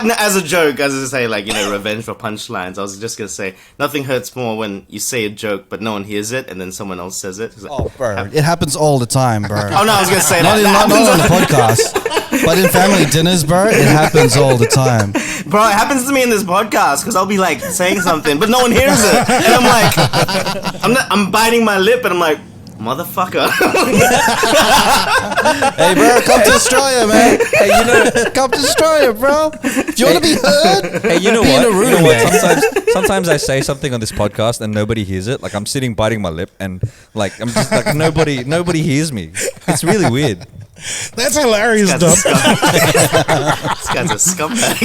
No, as a joke, as I say, like, revenge for punchlines, I was just gonna say, nothing hurts more when you say a joke, but no one hears it, and then someone else says it. Like, bro, it happens all the time, bro. Oh, no, I was gonna say not on the podcast, but in family dinners, bro, it happens all the time. Bro, it happens to me in this podcast, because I'll be, like, saying something, but no one hears it, and I'm like, I'm biting my lip, and I'm like, motherfucker. Hey, bro, come to Australia, man. Hey, come to Australia, bro. If you want to be heard, hey, you know what? Sometimes I say something on this podcast and nobody hears it. Like, I'm sitting biting my lip and like I'm just like nobody hears me. It's really weird. That's hilarious, Dub. This guy's a scumbag.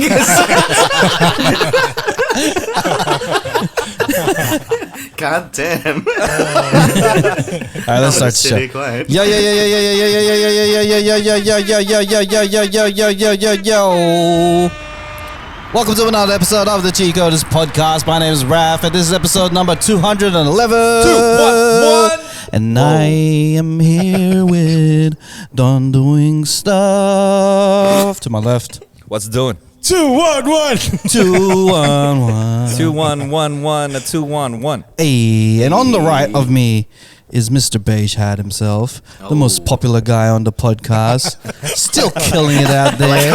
God damn. Alright, let's start the show. Yo. Welcome to another episode of the Cheatcoders podcast. My name is Raph, and this is episode number 211. 211. And I am here with Don doing stuff. To my left. What's doing? 211. 211. 2111 211. Hey, and on the right of me is Mr. Beige Hat himself, the most popular guy on the podcast, still killing it out there,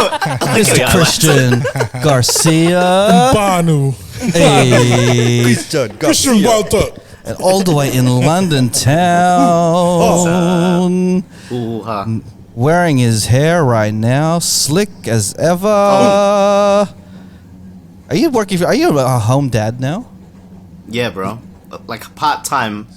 Mr. Christian Garcia. Banu. Hey, Christian Walter. and all the way in London town, wearing his hair right now, slick as ever. Are you a home dad now? Yeah, bro. Like part-time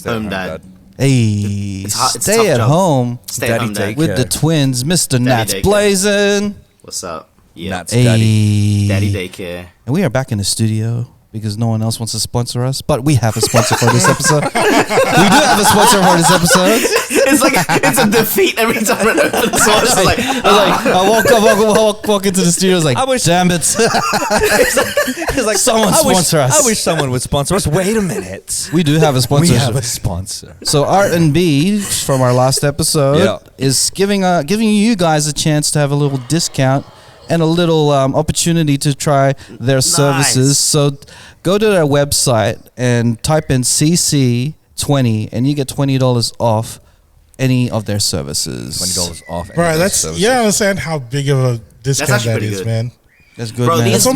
home dad. Hey, stay at home with the twins, Mr. Nats Daycare. Blazin'. What's up? Yeah. Nats Daddy. Daddy daycare. And we are back in the studio because no one else wants to sponsor us, but we have a sponsor for this episode. We do have a sponsor for this episode. It's like it's a defeat every time it opens. So it's like, I walk into the studio. I was like, damn it! It's like someone sponsor us. I wish someone would sponsor us. Wait a minute. We do have a sponsor. We have a sponsor. So R&B from our last episode is giving you guys a chance to have a little discount and a little opportunity to try their services. So go to their website and type in CC20 and you get $20 off any of their services. $20 off. Bro, you don't understand how big of a discount that is, man. That's good, bro, man. That's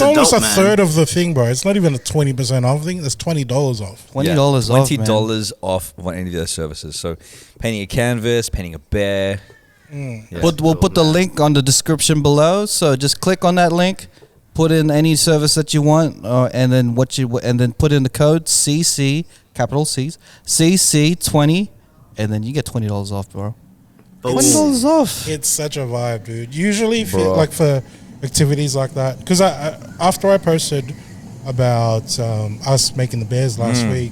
almost a man. third of the thing, bro. It's not even a 20% off thing. That's $20 off. $20 off, man. $20 off on any of their services. So painting a canvas, painting a bear. Yeah. We'll put the link on the description below. So just click on that link, put in any service that you want, and then put in the code CC, capital C's, CC20, and then you get $20 off, bro. $20 off. It's such a vibe, dude. Usually, for activities like that, because after I posted about us making the bears last week,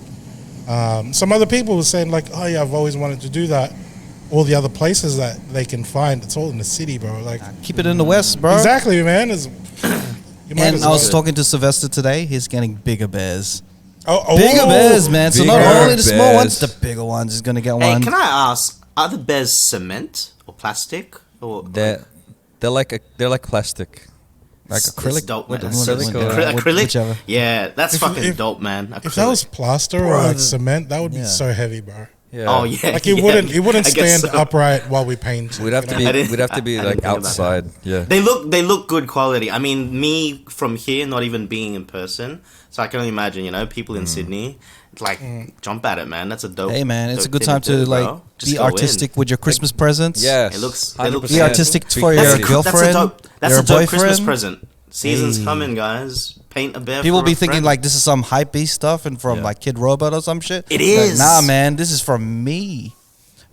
some other people were saying like, "Oh yeah, I've always wanted to do that." All the other places that they can find, it's all in the city, bro. Like, keep it in the West, bro. Exactly, man. And I was talking to Sylvester today. He's getting bigger bears. Bigger bears, man. So not only the small ones, the bigger ones. He's gonna get one. Hey, can I ask, are the bears cement or plastic or They're like plastic. Like acrylic? It's dope, man. Acrylic? Whichever. Yeah, that's fucking dope, man. Acrylic. If that was plaster or like cement, that would be so heavy, bro. Yeah. Oh yeah, like it wouldn't stand upright while we paint. We'd have to be like outside. Yeah, they look good quality. I mean, me from here, not even being in person, so I can only imagine. People in Sydney, like jump at it, man. That's a dope. Hey, man, it's a good time to like be artistic with your Christmas presents. Yeah, it looks be artistic for your girlfriend. That's a dope boyfriend. Christmas present. Season's coming, guys. Paint a bear. People be thinking like this is some hype-y stuff and from like Kid Robot or some shit. It is. Like, nah, man, this is from me,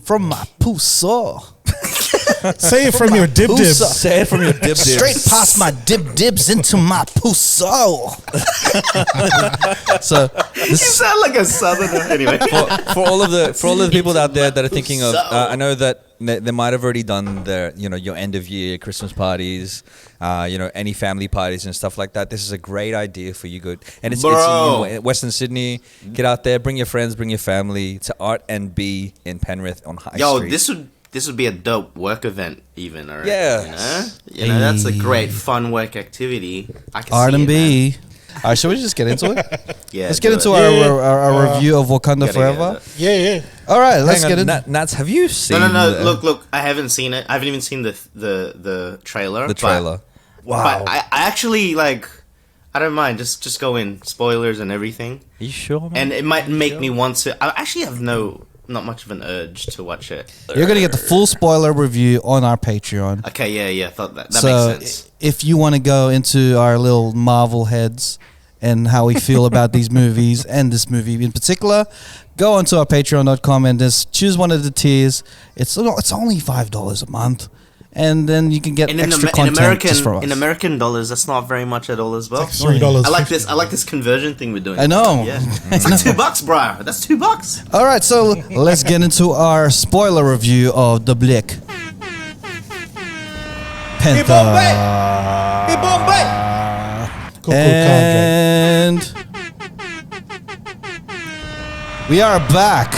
from my puso. Say it from your dib dibs. Say it from your dib dibs. Straight past my dib dibs into my puso. So you sound like a southerner. Anyway, for all of the people out there that are thinking of, I know that they might have already done their, your end of year Christmas parties, any family parties and stuff like that. This is a great idea for you, good. And it's in Western Sydney. Get out there, bring your friends, bring your family to Art and B in Penrith on High Street. This would this would be a dope work event, even. Or, Yeah. you know, that's a great fun work activity. I can R&B. All right, should we just get into it? Yeah, Let's get into our review of Wakanda Forever. Yeah. All right, let's Hang get on, into Nats, have you seen? No. Look. I haven't seen it. I haven't even seen the trailer. The trailer. Wow. But I actually like. I don't mind. Just go in spoilers and everything. Are you sure, man? And it might make me want to. I actually have not much of an urge to watch it. You're going to get the full spoiler review on our Patreon. Okay, yeah. Thought that So makes sense. if you want to go into our little Marvel heads and how we feel about these movies and this movie in particular, go onto our patreon.com and just choose one of the tiers. It's only $5 a month. And then you can get extra content just from us. In American dollars, that's not very much at all as well. It's like $3. I like this conversion thing we're doing. I know. Yeah. It's like $2, bro. That's $2. All right, so let's get into our spoiler review of The Blick. Panther. Cool, And we are back.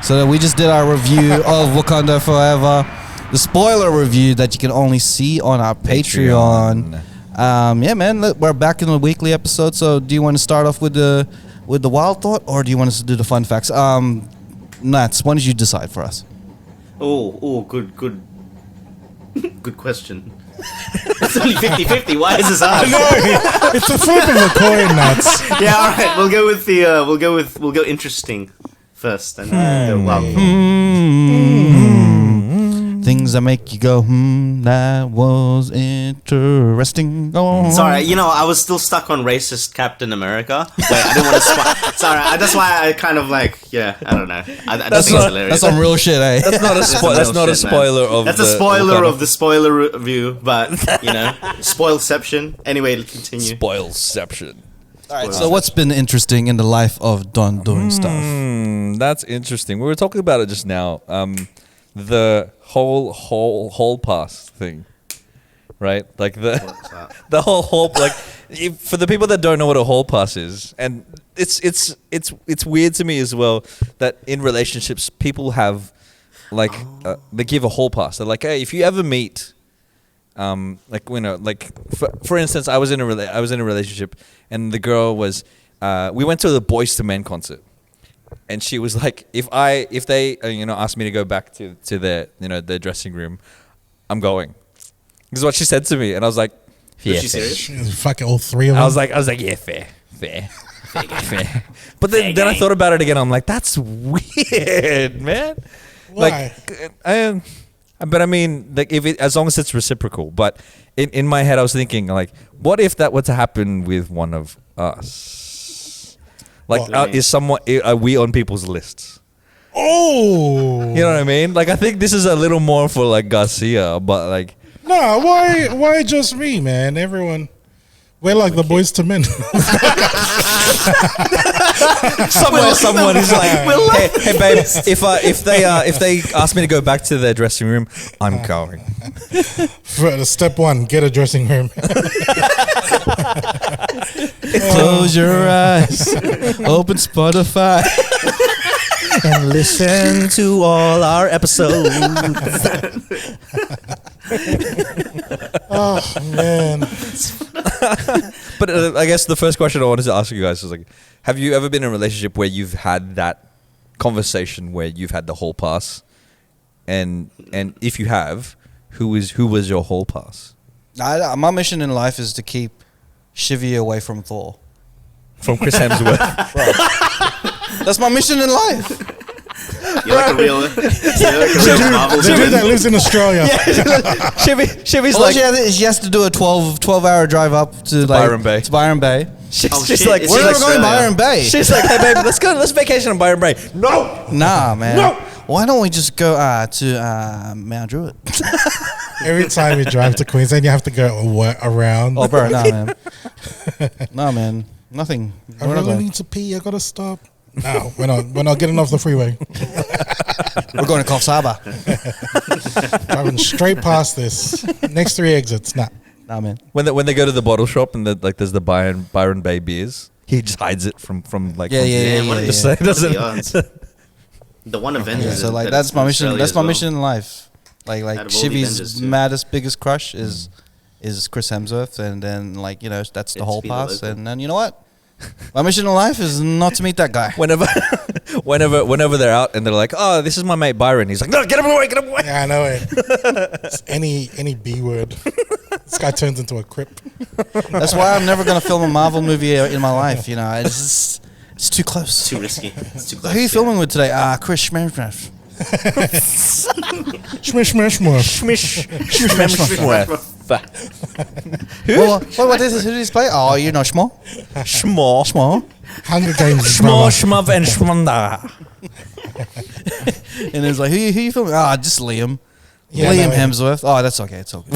So we just did our review of Wakanda Forever. The spoiler review that you can only see on our Patreon. Yeah, man, we're back in the weekly episode. So do you want to start off with the wild thought, or do you want us to do the fun facts? Nats, why don't you decide for us? Oh, good question. It's only 50-50. Why is this hard? No, it's a flip of a coin, Nuts. Yeah, all right. We'll go with the we'll go interesting first, and go wild. Things that make you go, that was interesting. Oh. Sorry, I was still stuck on racist Captain America. Wait, I didn't want to. Sorry, that's why I kind of I don't know. I just think it's hilarious. That's some real shit, eh? That's not a spoiler of. That's a spoiler of the spoiler review, but spoilception. Anyway, continue. Spoilception. All right, so what's been interesting in the life of Don doing stuff? That's interesting. We were talking about it just now. The whole pass thing, right? Like the whole like for the people that don't know what a whole pass is, and it's weird to me as well that in relationships people have they give a whole pass. They're like, hey, if you ever meet, for instance, I was in a relationship and the girl was we went to the Boys to Men concert. And she was like, if they asked me to go back to their their dressing room, I'm going. This is what she said to me, and I was like, yeah, was she serious? Fucking all three of them. I was like, yeah, fair. But then I thought about it again. I'm like, that's weird, man. Why? But I mean, like, as long as it's reciprocal. But in my head, I was thinking, like, what if that were to happen with one of us? Like, are we on people's lists? Oh, you know what I mean? Like, I think this is a little more for like Garcia, but like, no, why just me, man? Everyone, we're like the Boys to Men. someone is like, hey babe, if they ask me to go back to their dressing room, I'm going. For step one, get a dressing room. Close your eyes, open Spotify, and listen to all our episodes. Oh man! But I guess the first question I wanted to ask you guys is like, have you ever been in a relationship where you've had that conversation where you've had the whole pass, and if you have, who was your whole pass? My mission in life is to keep Shivy away from Thor. From Chris Hemsworth. That's my mission in life. You're like a real Marvel The dude that lives in Australia. Shivy's All like, she has to do a 12-hour drive up to Byron Bay. To Byron Bay. she's like, Where are we going, Byron Bay? she's like, hey babe, let's vacation in Byron Bay. No, Nah, man. No. Why don't we just go to Mount Druitt? Every time you drive to Queensland, you have to go around. Oh, bro, nah, man. Nah, man. Nothing. I really need to pee. I gotta stop. No, we're not getting off the freeway. We're going to Coffs Harbour. Driving straight past this. Next 3 exits. Nah. Nah, man. when they go to the bottle shop and there's the Byron Bay beers, he just hides it from Yeah. What Just are say it doesn't. the odds? The one Avengers. Yeah, so like that's my mission. That's my mission in life. Like Shivy's maddest biggest crush is Chris Hemsworth, and then like that's the whole pass, and then you know what? My mission in life is not to meet that guy. Whenever they're out and they're like, "Oh, this is my mate Byron," he's like, "No, get him away, get him away." Yeah, I know it. It's any B word, this guy turns into a crip. That's why I'm never gonna film a Marvel movie in my life. It's too close. Too risky. It's too close. Who are you filming with today? Chris Schmashmash. Smish, smash, smash. What is this? Who does he play? Oh, you know Schmo. Schmo. Hunger Games. Schmo, Schmuv, and Schmanda. And it's like, who you filming? Just Liam. Yeah, Liam no, Hemsworth. Oh, that's okay. It's okay.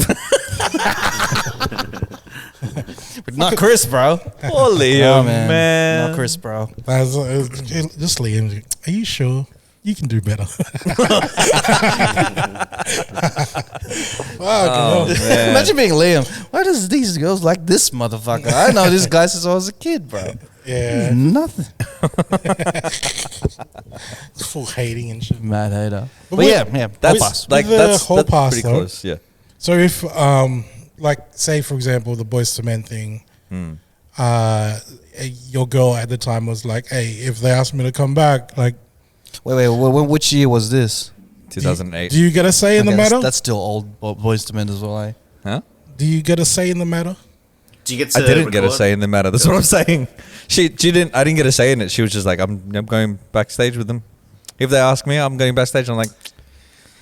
But not Chris, bro. Oh, Liam, man. Not Chris, bro. Just Liam. Are you sure? You can do better. Imagine being Liam. Why does these girls like this motherfucker? I know this guy since I was a kid, bro. Yeah. He's nothing. Full hating and shit. Mad hater. But yeah. That's that's pretty close. Yeah. So if like say for example the Boys to Men thing, your girl at the time was like, hey, if they ask me to come back, like. Wait, which year was this? 2008. Do you get a say in the matter? That's still old Boys to Men as well, eh? Huh? Do you get a say in the matter? Do you get to I didn't get a say in the matter. That's what I'm saying. She didn't. I didn't get a say in it. She was just like, I'm going backstage with them. If they ask me, I'm going backstage. I'm like,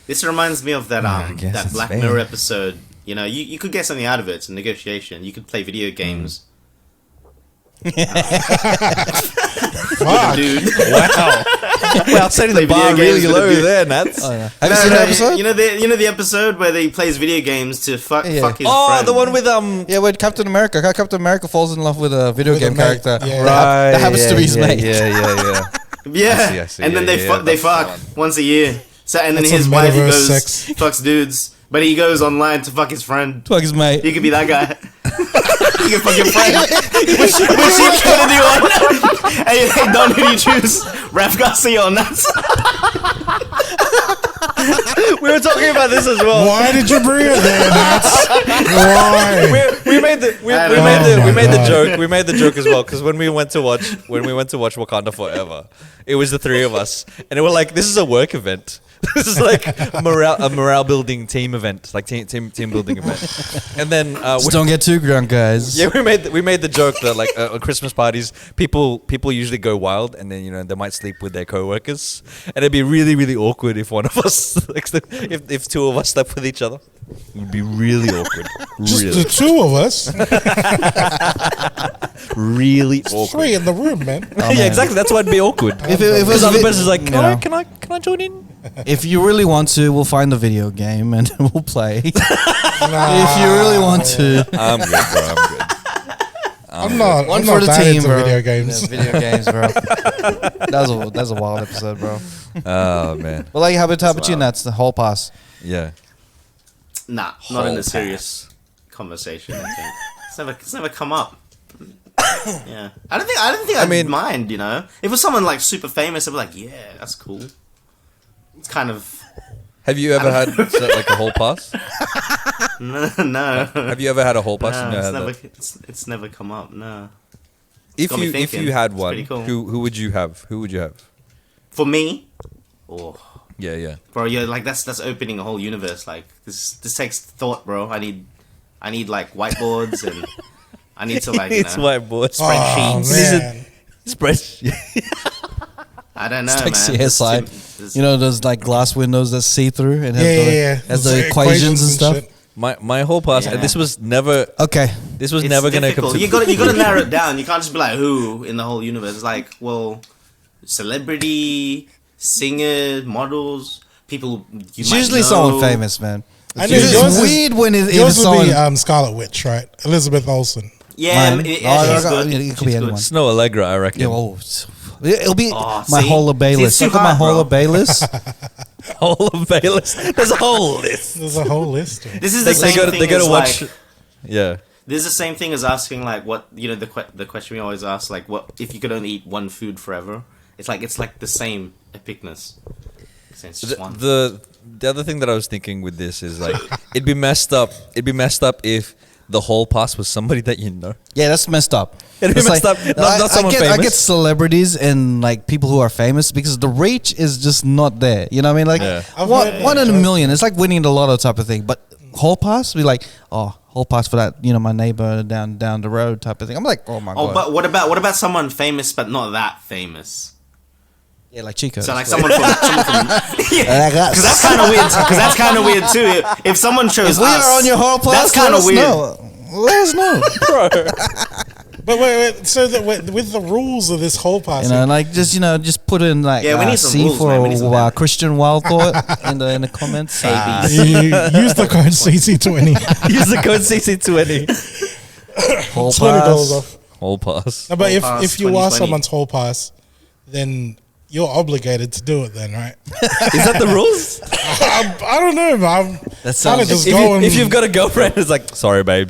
this reminds me of that that Black fair. Mirror episode. You could get something out of it. It's a negotiation. You could play video games. Fuck. Dude. wow. Well, setting the bar really low there, Nats. Oh, yeah. Have you seen the episode? You know the episode where they plays video games to fuck his friend. The one with Yeah, with Captain America. Captain America falls in love with a video game character. Yeah. Right. That happens to be his mate. Yeah. Yeah. I see. And then they fuck once a year. So and then That's his some wife metaverse goes sex. fucks dudes, but he goes online to fuck his friend. Fuck his mate. You could be that guy. You can fuck your friend. Which you gonna do on? Hey, Don, who do you choose? Raf Garcia or Nats? We were talking about this as well. Why did you bring it there, Nats? Why? We made the joke. We made the joke as well because when we went to watch Wakanda Forever, it was the three of us, and we were like, "This is a work event. This is like a morale building team event, like team building event." And then Just don't get too drunk, guys. yeah, we made the joke that like at Christmas parties, people usually go wild, and then they might sleep with their coworkers, and it'd be really really awkward if one of us, if two of us slept with each other. It would be really awkward. Just Really, the two of us. really awkward. Three in the room, man. Yeah, exactly. That's why it'd be awkward. If it was Because a the other vi- person's like, you know, can I join in? if you really want to, we'll find a video game and we'll play. If you really want to. I'm good, bro. I'm good. I'm not. One I'm for not the that team, into bro. video games. Yeah, video games, bro. That's a wild episode, bro. Oh man. Well, like, how about you? wild. That's the whole pass. Yeah. Nah, not in Whole a serious conversation. I think it's never come up. Yeah, I don't think I'd mind. If it was someone like super famous, I'd be like, yeah, that's cool. It's kind of Have you ever had like a whole pass? no. Have you ever had a whole pass? No, You it's never never had that? it's never come up. No. If got me you thinking. had It's one, pretty cool. who would you have? Who would you have? For me, oh, Yeah. bro, yeah, like that's opening a whole universe. Like this takes thought, bro. I need like whiteboards and I need to like It's whiteboard. Oh, spreadsheets. man. Spreadsheet. I don't know, It's like man. CSI. There's- You know those like glass windows that see through and have has the It's equations and stuff. shit. My whole pass, and Yeah. this was never. Okay. This was it's never gonna difficult. come to. You got to narrow it down. You can't just be like who in the whole universe. It's like, well, celebrity, singer, models, people. It's usually someone famous, man. I It's know usually yours is- weird when it's Yours would someone. be Scarlet Witch, right? Elizabeth Olsen. Yeah, Mine. she's Oh, good. it could be She's anyone. good. Snow Allegra, I reckon. Yeah, it'll be Oh, my see? whole of See, it's Bayless. too Look at my hard, whole bro. of Bayless. Whole of Bayless. There's a whole list. There's a whole list. Of This is the They same gotta thing they gotta as watch. like. Yeah. This is the same thing as asking like what the question we always ask, like what if you could only eat one food forever, It's like the same epicness. It's just one. The other thing that I was thinking with this is like it'd be messed up if the whole pass was somebody that you know. Yeah, that's messed up. It'd be messed up. Not someone famous. I get celebrities and like people who are famous because the reach is just not there. You know what I mean? Like one in a million. It's like winning the lotto type of thing. But whole pass, be like, oh, whole pass for that. You know, my neighbor down the road type of thing. I'm like, oh my god. Oh, but what about someone famous but not that famous? Yeah, like Chico. So like someone from yeah, because that's kind of weird. Because that's kind of weird too. If someone chose if we us, are on your whole pass, that's kind of weird. Let us know, bro. But wait. So with the rules of this whole pass, you know, like just put in like we need some C rules, for man. We need some Christian Wild Thought in the comments. you use the code CC20. Use the code CC20. Whole $20 pass. off. Whole pass. No, but Whole if you are 2020. someone's whole pass, then you're obligated to do it. Then, right? Is that the rules? I don't know, man. That sounds. If you've got a girlfriend, it's like, sorry, babe.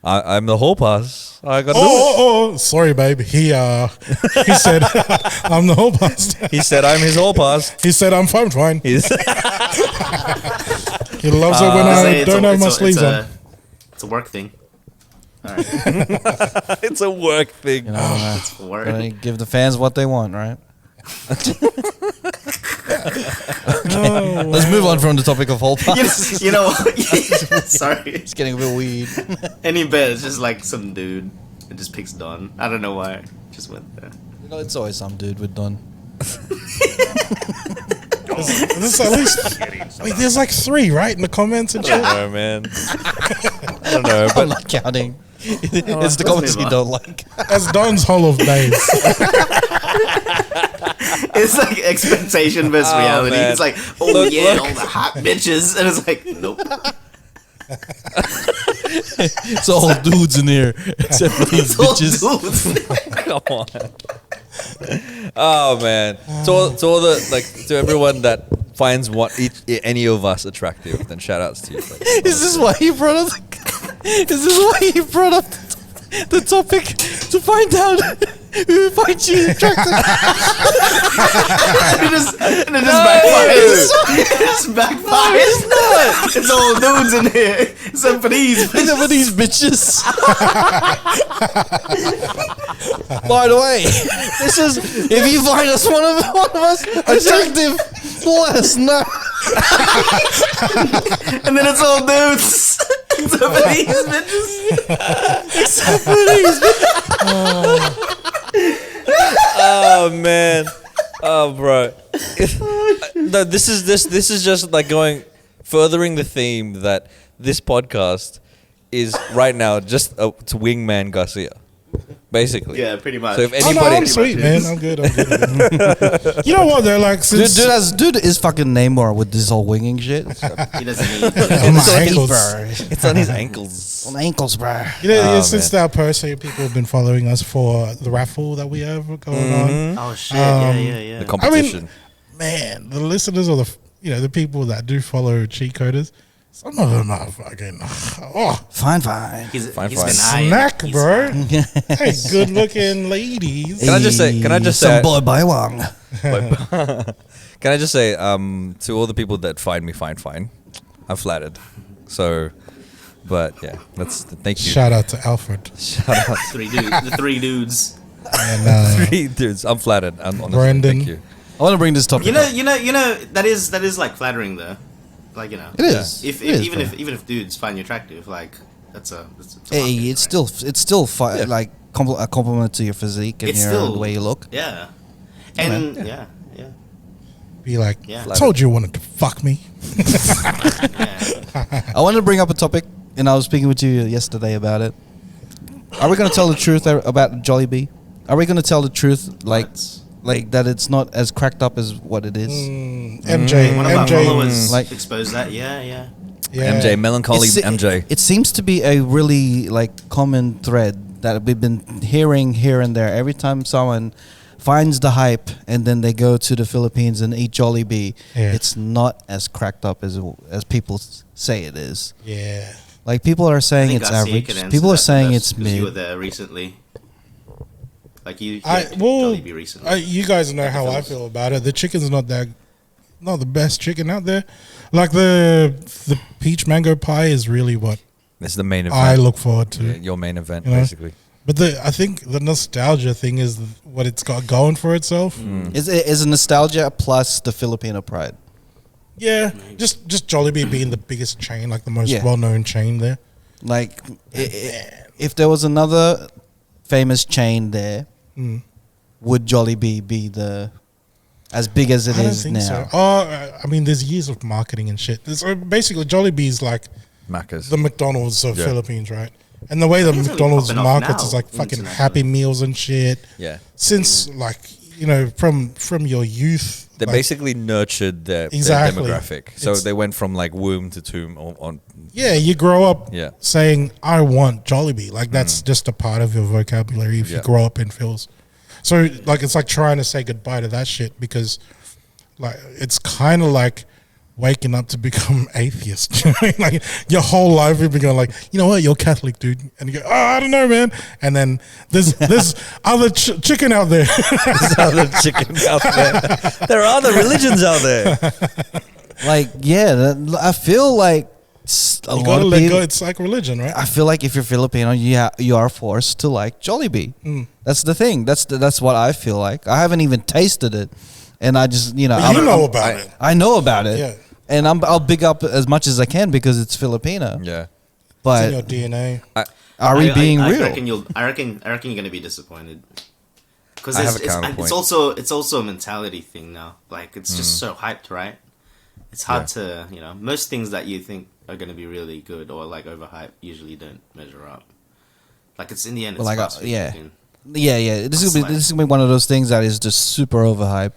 I'm the whole pass. I got. Oh, sorry, babe. He said I'm the whole pass. He said I'm his whole pass. He said I'm fine. He's He loves it when I don't have my sleeves on. It's a work thing. All right. it's a work thing. You know, It's work. gotta give the fans what they want, right? Let's move on from the topic of whole pass. You know, sorry. It's getting a bit weird. Any bet, it's just like some dude that just picks Don. I don't know why. Just went there. You know, it's always some dude with Don. There's at least there's like 3 right in the comments and I shit. don't know, man. I don't know, I'm but not counting. It's the comments you don't like. That's Don's Hall of Days. It's like expectation versus reality. Man. It's like, all the hot bitches, and it's like, nope. It's all dudes in here except for these It's all bitches. dudes. come on. Oh man! To all the to everyone that finds any of us attractive, then shout outs to you. Is this why you brought up? The topic to find out who finds you attractive? It just backfires. It just backfires. It's all dudes in here, except for these. Except for these bitches. By the way, this is if you find us one of us attractive, let us know. And then it's all dudes. Except for these bitches. Except for these bitches. Oh man! Oh bro! No, this is just like furthering the theme that this podcast is right now just to wingman Garcia, basically. Yeah, pretty much. So if anybody, I'm sweet, man. I'm good. You know what? They're like, since Dude is fucking Namor with this whole winging shit. He doesn't need. on my ankles. it's on his ankles. On ankles, bro. You know, Oh, since that post, people have been following us for the raffle that we have going on. Oh shit! Yeah. The competition. Man, the listeners or the people that do follow Cheatcoders, some of them are fucking Fine. He's Fine. been eyeing. snack, He's bro. eyeing. Hey, good looking ladies. Can I just say? Some boy by Wang. Can I just say to all the people that find me fine, I'm flattered. So, but yeah, thank you. Shout out to Alfred Shout out. The 3 dudes. and 3 dudes. I'm flattered. Honestly, Brendan. thank you. I want to bring this topic. You up. know that is like flattering though. Like It is. Even if dudes find you attractive, like that's a Hey, market, it's right? still like a compliment to your physique and It's your still- the way you look. Yeah. And yeah. be like, Yeah. I told you wanted to fuck me. I wanted to bring up a topic, and I was speaking with you yesterday about it. Are we going to tell the truth about Jollibee? Are we going to tell the truth, like that it's not as cracked up as what it is? MJ, One of our MJ, followers like- exposed that. Yeah. yeah. MJ, melancholy MJ. It seems to be a really common thread that we've been hearing here and there. Every time someone finds the hype and then they go to the Philippines and eat Jollibee, it's not as cracked up as people say it is. Yeah. Like people are saying I think it's Garcia average. could answer People are that saying first, it's 'cause you were mid. there recently. Like you had Jollibee recently. You guys know how I feel about it. The chicken's not the best chicken out there. Like the peach mango pie is really what This is the main event. I look forward to. Yeah, your main event, You know? basically. But I think the nostalgia thing is what it's got going for itself. Is nostalgia plus the Filipino pride. Yeah, just Jollibee being the biggest chain, like the most Yeah. well-known chain there. Like, if there was another famous chain there, would Jollibee be as big as it I don't is think now? so. Oh, I mean, there's years of marketing and shit. Basically, Jollibee's like Macca's. the McDonald's of Yeah. Philippines, right? And the way the It's only McDonald's popping off markets now is like fucking internationally. Happy Meals and shit. Yeah. Since like from your youth, They like, basically nurtured their Exactly. demographic. So It's- they went from like womb to tomb on yeah, you grow up Yeah. saying I want Jollibee. Like that's just a part of your vocabulary if you Yeah. grow up in Phils. So like it's like trying to say goodbye to that shit because like it's kind of like waking up to become atheist. You know what I mean? Like your whole life you've been going like, you know what, you're Catholic, dude, and you go, oh, I don't know, man. And then there's other chicken out there. There's other chickens out there. There are other religions out there. Like, yeah, I feel like a You lot gotta of let people. go. It's like religion, right? I feel like if you're Filipino, you are forced to like Jollibee. That's the thing. That's what I feel like. I haven't even tasted it, and I just But you know about it. I know about it. Yeah. And I'll big up as much as I can because it's Filipino. Yeah. It's in your But DNA. are we being I real? reckon you're gonna be disappointed. Because I have a counterpoint. it's also a mentality thing now. Like it's just so hyped, right? It's hard to most things that you think are gonna be really good or like overhyped usually don't measure up. Like it's in the end, it's Well, like, fast food yeah. chicken. Yeah. This is That's gonna be one of those things that is just super overhyped,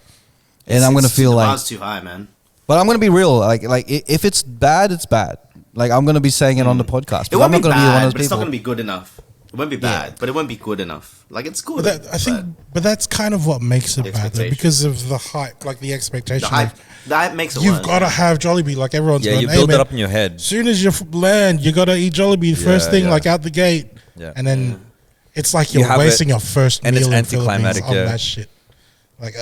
and I'm gonna feel the like. bar's too high, man. But I'm gonna be real. Like if it's bad, it's bad. Like I'm gonna be saying it on the podcast. It But won't I'm be not gonna be one bad, of but those it's not people. gonna be good enough. It won't be bad, but it won't be good enough. Like it's good. But that's kind of what makes it The bad, though, expectation. because of the hype, like the expectation. the hype makes it You've worse. got to have Jollibee, like everyone's Yeah, going, you hey, build man, it up in your head. as soon as you land, you got to eat Jollibee first thing, yeah. like out the gate. Yeah. And then it's like You you're have wasting it, your first and it's meal in Philippines anticlimactic, on yeah. that shit. Like,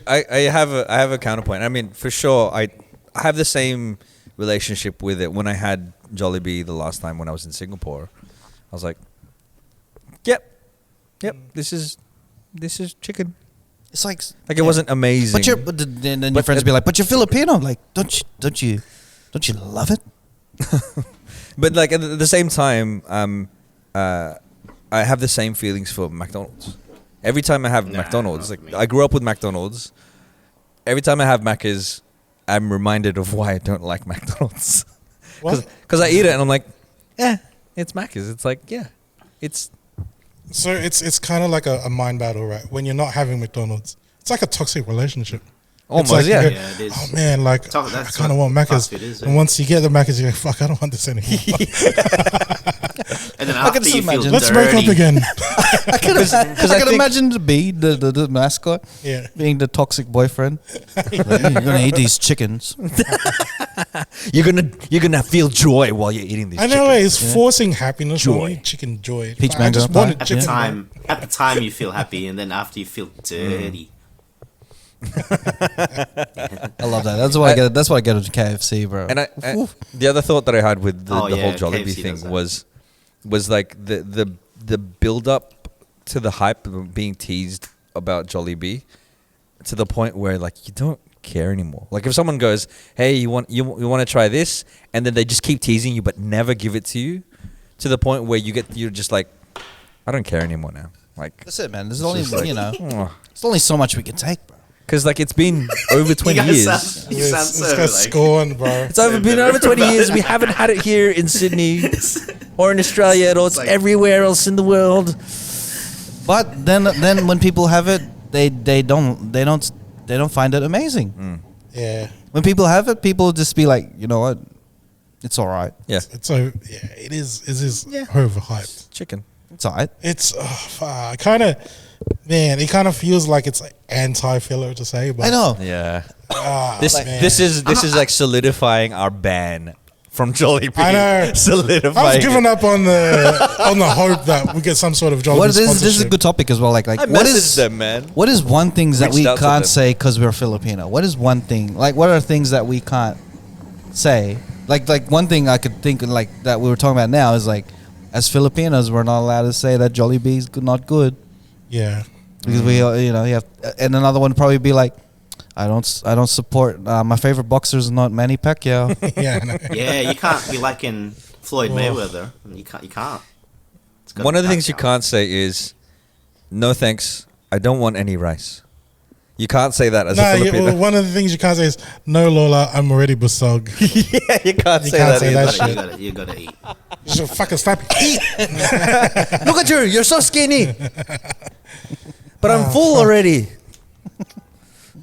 I have a counterpoint. I mean, for sure, I have the same relationship with it. When I had Jollibee the last time when I was in Singapore, I was like, yep, this is chicken. It's like Like it wasn't amazing. But then your But friends it- be like, "But you're Filipino." Like, don't you love it? But like at the same time, I have the same feelings for McDonald's. Every time I have McDonald's, not like for me. I grew up with McDonald's. Every time I have Macca's, I'm reminded of why I don't like McDonald's. what? Because I eat it and I'm like, it's Macca's. It's like, it's So it's kind of like a mind battle, right? When you're not having McDonald's, it's like a toxic relationship. almost, It's like, yeah. you go, Yeah, it is. oh man, like I That's kind of what want fast Macca's. food is, And yeah. once you get the Macca's, you're like, fuck, I don't want this anymore. And then I can after just you feel imagine. Let's break up dirty, again. I can I think- imagine to be the mascot, Yeah. being the toxic boyfriend. Like, you're gonna eat these chickens. You're gonna feel joy while you're eating these I know chickens. it's forcing happiness. Joy. Joy. Chicken joy. Peach I mango just pie. wanted At the chicken. time, you feel happy, and then after you feel dirty. I love that. That's what I get. That's what I get at KFC, bro. And the other thought that I had with the Oh, whole yeah, Jollibee KFC thing does that. was like the build up to the hype of being teased about Jollibee to the point where like you don't care anymore. Like if someone goes, "Hey, you want to try this," and then they just keep teasing you but never give it to you, to the point where you're just like, I don't care anymore now. Like, That's it, man. There's only just like, there's only so much we can take, bro. because like it's been over 20 You guys years. sound- you sound It's so got like. scorn, bro. It's been over 20 years. We haven't had it here in Sydney or in Australia at all. It's like- everywhere else in the world. But then when people have it, they don't find it amazing. Yeah. When people have it, people just be like, you know what, it's all right. Yeah, It's so yeah, it is overhyped. chicken. It's all right. It's kind of man, it kind of feels like it's like anti-filler to say, but I know. Yeah. ah, This man. this is like solidifying our ban from Jollibee. I know. Solidifying. I've given up on the hope that we get some sort of Jollibee This is a good topic as well. Like I what messaged is them, man. What is one thing that we Reached out to can't them. say because we're Filipino? What is one thing? Like what are things that we can't say? Like one thing I could think like that we were talking about now is like as Filipinos we're not allowed to say that Jollibee is not good Yeah. because we you have, and another one would probably be like I don't support my favorite boxer is not Manny Pacquiao. Yeah. I know. Yeah, you can't be liking Floyd Mayweather. You can't. It's gotta One be of the things you Pacquiao. can't say is, no thanks, I don't want any rice. You can't say that as a Filipino. One of the things you can't say is no, Lola, I'm already busog. Yeah, you can't say can't that say either. that. You gotta eat. You should fucking stop. Eat. Look at you, you're so skinny. But I'm full already.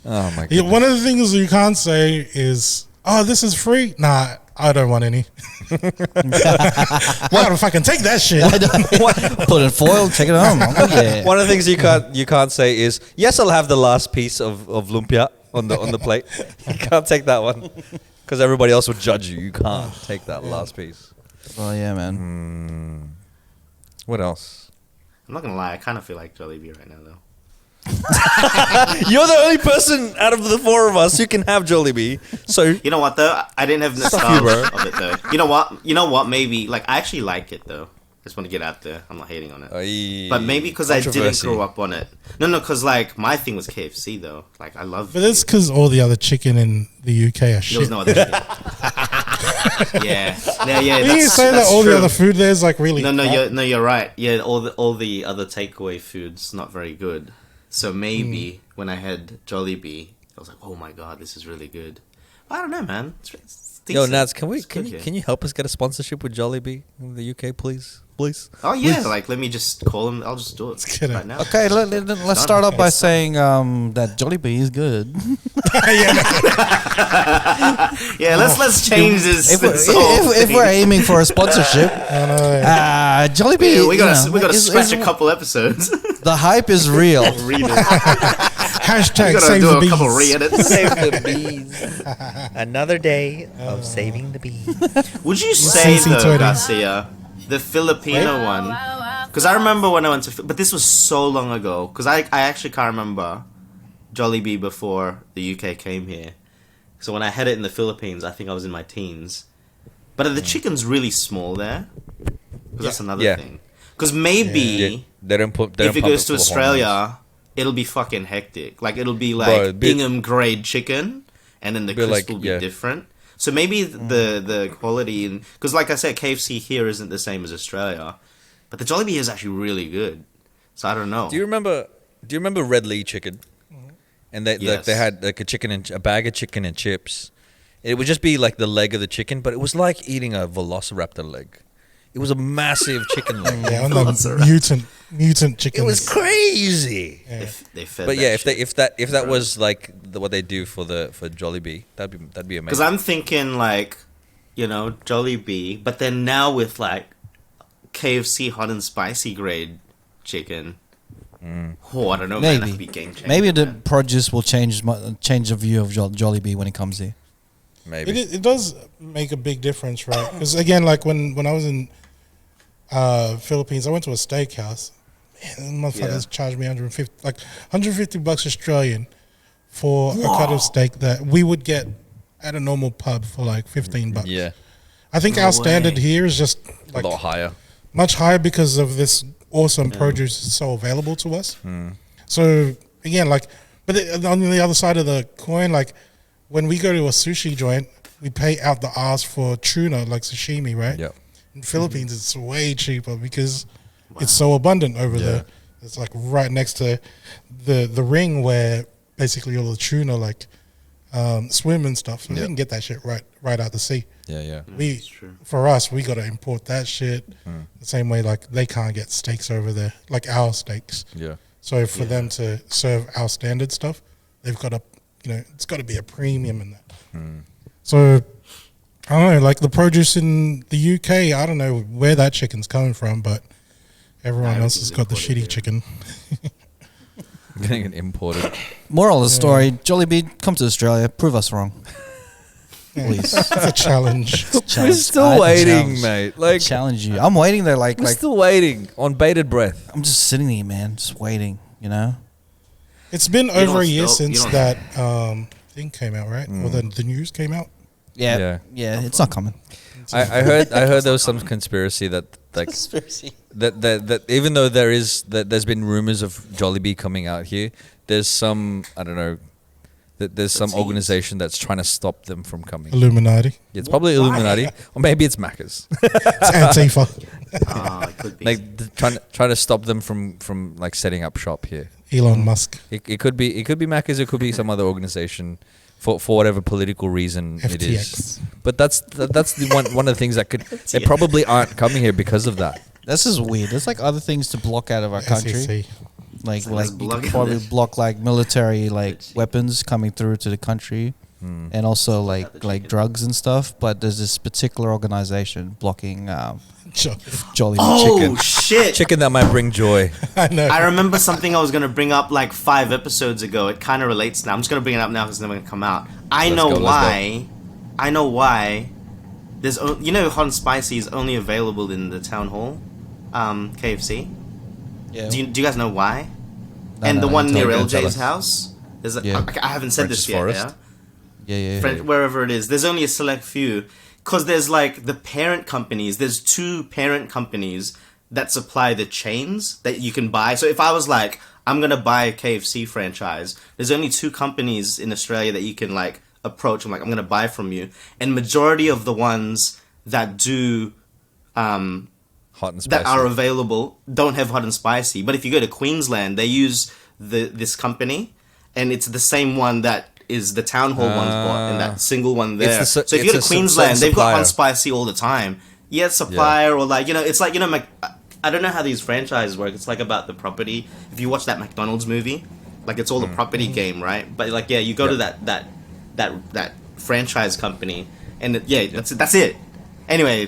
Oh my god. Yeah, one of the things you can't say is, "Oh, this is free." Nah, I don't want any. I gotta fucking take that shit. Put it in foil, take it home. Oh, yeah. One of the things you can't say is, yes, I'll have the last piece of lumpia on the plate. You can't take that one because everybody else will judge you. You can't take that last piece. Oh yeah, man. What else? I'm not gonna lie. I kind of feel like Jollibee right now, though. You're the only person out of the four of us who can have Jollibee. So You know what though? I didn't have Stuff you, bro. nostalgia of it though. You know what? Maybe like I actually like it though. Just want to get out there. I'm not hating on it. But maybe because I didn't Controversy. grow up on it. No, because like my thing was KFC though. Like I love. But that's because all the other chicken in the UK are There shit. was no other shit. Yeah. Didn't you say that that's all true. the other food there is like really? No, crap? you're right. Yeah, all the other takeaway foods not very good. So maybe when I had Jollibee, I was like, oh my god, this is really good. I don't know, man. It's Yo, decent. Nats, It's good here. can you help us get a sponsorship with Jollibee in the UK, please? Oh yeah, like let me just call them. I'll just do it get it. right now. Okay, let's start off by saying that Jollibee is good. Yeah, let's change this. If we're aiming for a sponsorship, Jollibee, we gotta is scratch a couple episodes. the hype is real. Read it. Hashtag We gotta save do the a bees. couple re-edits. Save the bees. Another day of saving the bees. Would you say CC though, 20. Garcia, the Filipino one? Because I remember when I went to, but this was so long ago. Because I actually can't remember Jollibee before the UK came here. So when I had it in the Philippines, I think I was in my teens. But the chicken's really small there. Because that's another Yeah. thing. Because maybe They don't put. if it goes to Australia, it'll be fucking hectic. Like it'll be like it'd be- Bingham grade chicken, and then the Be crisp like- will be yeah. different. So maybe the quality, because like I said, KFC here isn't the same as Australia, but the Jollibee is actually really good. So I don't know. Do you remember Red Lee chicken? And Yes. they had like a bag of chicken and chips. It would just be like the leg of the chicken, but it was like eating a velociraptor leg. It was a massive chicken leg. Yeah, on the mutant chicken. It was crazy. They fed But that yeah, shit. if that was like what they do for Jollibee, that'd be amazing. Because I'm thinking like, Jollibee, but then now with like KFC hot and spicy grade chicken. Oh, I don't know, man. That Maybe, could be game changer. maybe the man. produce will change the view of Jollibee when it comes here. Maybe. It does make a big difference, right? Because again, like when I was in Philippines, I went to a steakhouse. Man, those motherfuckers charged me $150 Australian for a cut of steak that we would get at a normal pub for like $15. Yeah, I think No our standard way. here is just a like lot higher. much higher because of this awesome produce is so available to us. So again, like, but on the other side of the coin, like when we go to a sushi joint, we pay out the ass for tuna, like sashimi, right? Yeah. In Philippines, it's way cheaper because it's so abundant over there. It's like right next to the ring where basically all the tuna like swim and stuff. So you can get that shit right out the sea. Yeah. That's true. For us, we got to import that shit the same way like they can't get steaks over there, like our steaks. Yeah. So for them to serve our standard stuff, they've got to, it's got to be a premium in that. So I don't know, like the produce in the UK, I don't know where that chicken's coming from, but everyone else has got the shitty chicken. Getting it imported. Moral of the story: Jollibee, come to Australia, prove us wrong. Please. It's a challenge. We're still waiting, mate. Like, challenge you. I'm waiting there. we're still waiting on bated breath. I'm just sitting here, man, just waiting. You know. It's been over a year you since don't- that thing came out, right? Or the news came out. Yeah. It's not coming. I heard there was some conspiracy that like that even though there's been rumors of Jollibee coming out here, there's some I don't know that there's some organization that's trying to stop them from coming. Illuminati. It's probably Illuminati, or maybe it's Macca's. It's Antifa. It could be. Like trying to stop them from like setting up shop here. Elon Musk. It could be Macca's. It could be some other organization for whatever political reason it is. FTX. But that's the one of the things that could they probably aren't coming here because of that. This is weird. There's like other things to block out of our country. SEC. Like let's you block could it. probably block like military like weapons coming through to the country, and also like drugs and stuff. But there's this particular organization blocking Jollibee Oh chicken. shit! Chicken that might bring joy. I know. I remember something I was gonna bring up like 5 episodes ago. It kind of relates now. I'm just gonna bring it up now because it's never gonna come out. I Let's know go, let's why. I know why. There's hot and spicy is only available in the town hall, KFC. Yeah. Do you guys know why? No, and no, the no, one tell near me, tell LJ's us. house. There's a, Yeah. I haven't said French's this yet. Forest? Yeah. Wherever it is, there's only a select few. Because there's like the parent companies. There's 2 parent companies that supply the chains that you can buy. So if I was like, I'm gonna buy a KFC franchise, there's only 2 companies in Australia that you can like approach. I'm gonna buy from you, and majority of the ones that do Hot and spicy. that are available don't have hot and spicy. But if you go to Queensland, they use this company, and it's the same one that is the town hall one's bought, and that single one there. It's the So if you go it's to a Queensland, they've got hot supplier. and spicy all the time. Yeah, supplier or like it's like I don't know how these franchises work. It's like about the property. If you watch that McDonald's movie, like it's all a property game, right? But like you go to that franchise company, and that's it. Anyway,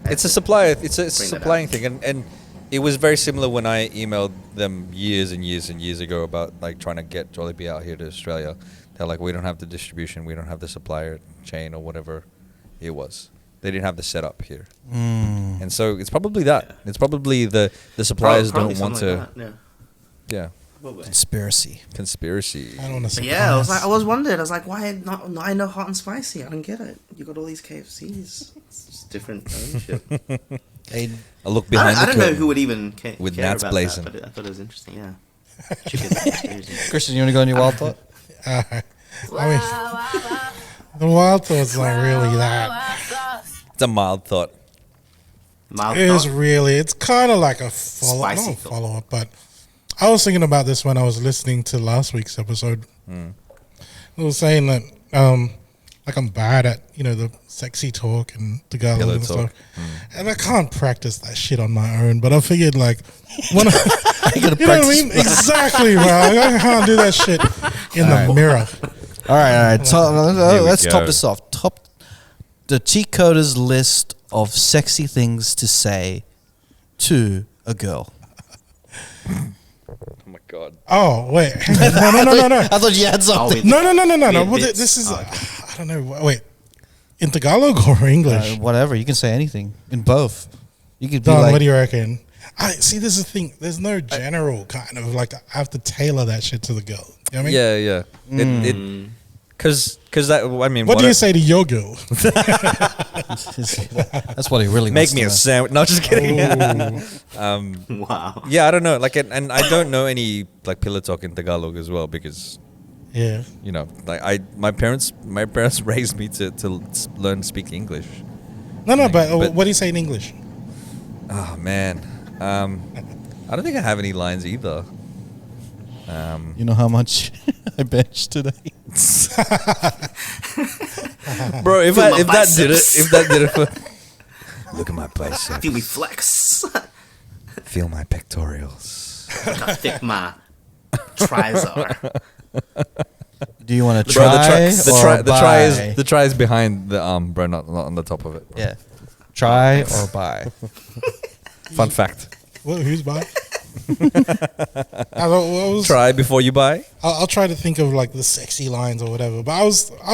It's a supplier. It's a that supplying thing, and it was very similar when I emailed them years and years and years ago about like trying to get Jollibee out here to Australia. They're like, we don't have the distribution, we don't have the supplier chain or whatever it was. They didn't have the setup here, and so it's probably that. Yeah. It's probably the suppliers probably don't want something to. like that, Yeah, Conspiracy. conspiracy. I don't want to say. Yeah, I was wondering. I was like, why not? I know hot and spicy. I don't get it. You got all these KFCs. It's just different ownership. A look behind I the don't know curtain. who would even care With care Nats about blazing. that, but I thought it was interesting. Yeah, chicken conspiracy. Christian, you want to go on your wild thought? I mean, the wild thought's not really that. It's a mild thought. Mild It is thought? really. It's kind of like a Spicy thought. follow up, but I was thinking about this when I was listening to last week's episode. It was saying that like I'm bad at the sexy talk and Tagalog Pillow and talk. stuff, and I can't practice that shit on my own. But I figured like when You gotta you know what I practice. mean? Exactly, bro. I can't do that shit in the mirror. All right. Here we Let's top go. this off. Top the Cheatcoders list of sexy things to say to a girl. Oh my god. Oh wait, no. I thought you had something. No. Well, bits. this is Oh, okay. I don't know. Wait, in Tagalog or English? Whatever. You can say anything in both. You could be Don, like, what do you reckon? I see. This is the thing. There's no general kind of like I have to tailor that shit to the girl. You know what I mean? Yeah. Because that I mean. What do you say to your girl? that's what he really Make wants me to a know. sandwich. No, just kidding. Wow. Yeah, I don't know. Like, and I don't know any like pillow talk in Tagalog as well because Yeah. like my parents raised me to learn to speak English. No, but But- what do you say in English? Oh man, I don't think I have any lines either. You know how much I benched today? Bro, if Feel my that did it, biceps. if that did it for look at my biceps, Feel me flex. feel my pectorials. Look how thick my tries are. Do you want to Bro, try or buy? the try is behind the arm, bro, not on the top of it. Yeah. Try or buy. Fun fact. Who's by? Try before you buy. I'll try to think of like the sexy lines or whatever. But I